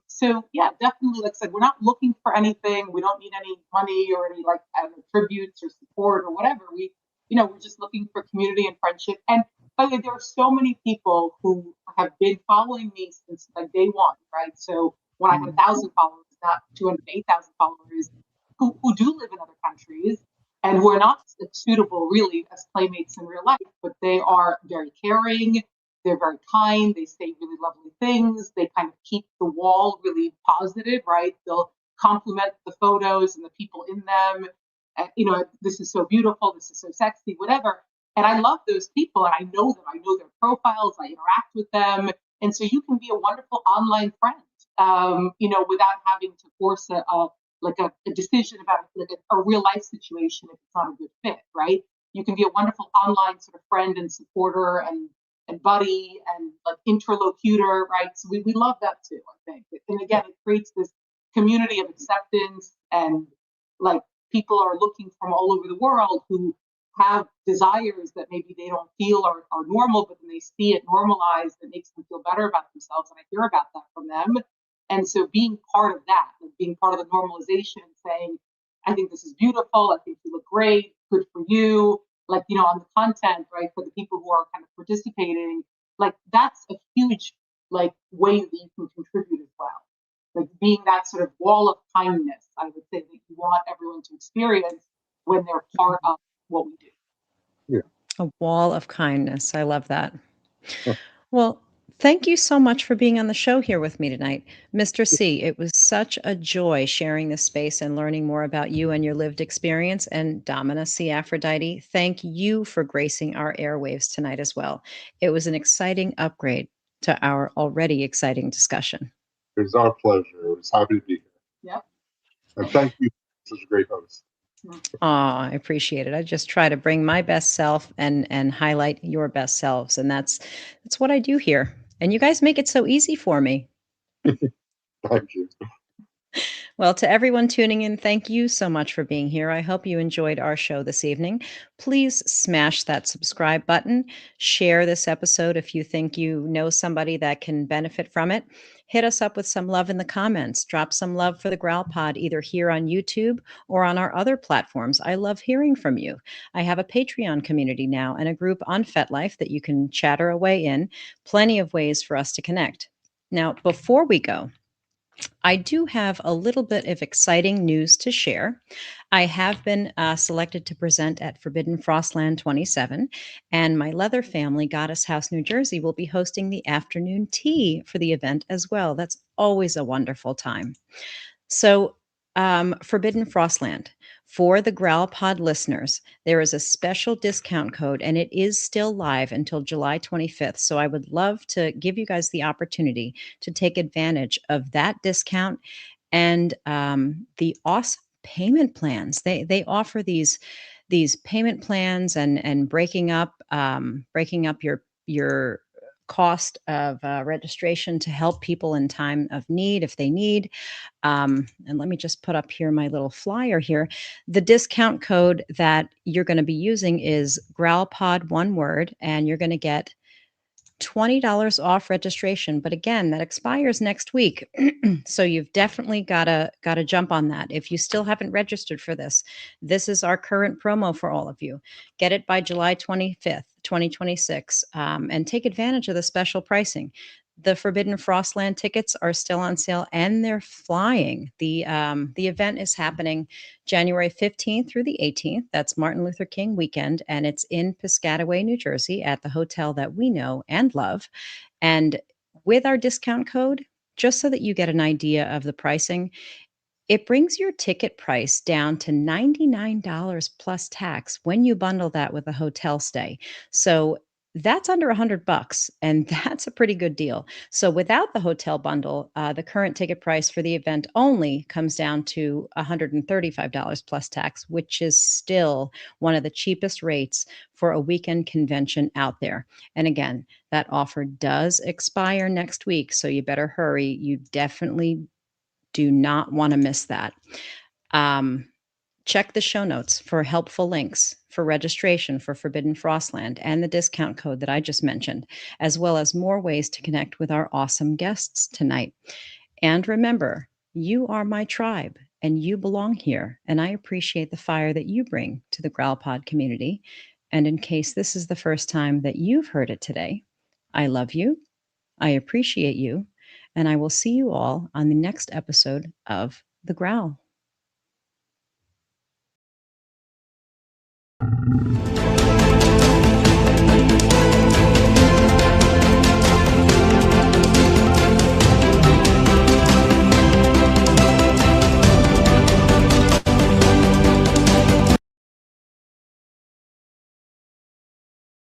So yeah, definitely, like I said, we're not looking for anything. We don't need any money or any like tributes or support or whatever. We're just looking for community and friendship. And by the way, there are so many people who have been following me since like day one, right? So when I had 1,000 followers, not 208,000 followers, who do live in other countries and who are not suitable really as playmates in real life, but they are very caring. They're very kind. They say really lovely things. They kind of keep the wall really positive, right? They'll compliment the photos and the people in them. This is so beautiful. This is so sexy, whatever. And I love those people, and I know them. I know their profiles. I interact with them, and so you can be a wonderful online friend, without having to force a decision about like a real life situation if it's not a good fit, right? You can be a wonderful online sort of friend and supporter and buddy and like interlocutor, right? So we love that too, I think. And again, it creates this community of acceptance, and like people are looking from all over the world who have desires that maybe they don't feel are normal, but then they see it normalized, it makes them feel better about themselves. And I hear about that from them. And so being part of that, like being part of the normalization and saying, I think this is beautiful, I think you look great, good for you, like, on the content, right, for the people who are kind of participating, like that's a huge like way that you can contribute as well. Like being that sort of wall of kindness, I would say that you want everyone to experience when they're part of what we do. Yeah. A wall of kindness. I love that. Yeah. Well, thank you so much for being on the show here with me tonight. Mr. C, it was such a joy sharing this space and learning more about you and your lived experience. And Dominus Sea Aphrodite, thank you for gracing our airwaves tonight as well. It was an exciting upgrade to our already exciting discussion. It was our pleasure. It was happy to be here. Yep. And thank you for such a great host. I appreciate it. I just try to bring my best self and highlight your best selves, and that's what I do here. And you guys make it so easy for me. Thank you. Well, to everyone tuning in, thank you so much for being here. I hope you enjoyed our show this evening. Please smash that subscribe button. Share this episode if you think you know somebody that can benefit from it. Hit us up with some love in the comments. Drop some love for the Growl Pod either here on YouTube or on our other platforms. I love hearing from you. I have a Patreon community now and a group on FetLife that you can chatter away in. Plenty of ways for us to connect. Now, before we go, I do have a little bit of exciting news to share. I have been selected to present at Forbidden Frostland 27, and my Leather family, Goddess House, New Jersey, will be hosting the afternoon tea for the event as well. That's always a wonderful time. So, Forbidden Frostland. For the Growl Pod listeners, there is a special discount code and it is still live until July 25th. So, I would love to give you guys the opportunity to take advantage of that discount and the awesome payment plans. They offer these payment plans and breaking up your cost of registration to help people in time of need if they need. And let me just put up here my little flyer here. The discount code that you're going to be using is GrowlPod, one word, and you're going to get $20 off registration. But again, that expires next week. So you've definitely gotta jump on that. If you still haven't registered for this, this is our current promo for all of you. Get it by July 25th, 2026, and take advantage of the special pricing. The Forbidden Frostland tickets are still on sale and they're flying. The event is happening January 15th through the 18th. That's Martin Luther King weekend, and it's in Piscataway, New Jersey, at the hotel that we know and love. And with our discount code, just so that you get an idea of the pricing, it brings your ticket price down to $99 plus tax when you bundle that with a hotel stay. So that's under $100, and that's a pretty good deal. So without the hotel bundle, the current ticket price for the event only comes down to $135 plus tax, which is still one of the cheapest rates for a weekend convention out there. And again, that offer does expire next week, so you better hurry. You definitely do not want to miss that. Um, Check the show notes for helpful links for registration for Forbidden Frostland and the discount code that I just mentioned, as well as more ways to connect with our awesome guests tonight. And remember, you are my tribe and you belong here. And I appreciate the fire that you bring to the GrowlPod community. And in case this is the first time that you've heard it today, I love you. I appreciate you. And I will see you all on the next episode of The Growl.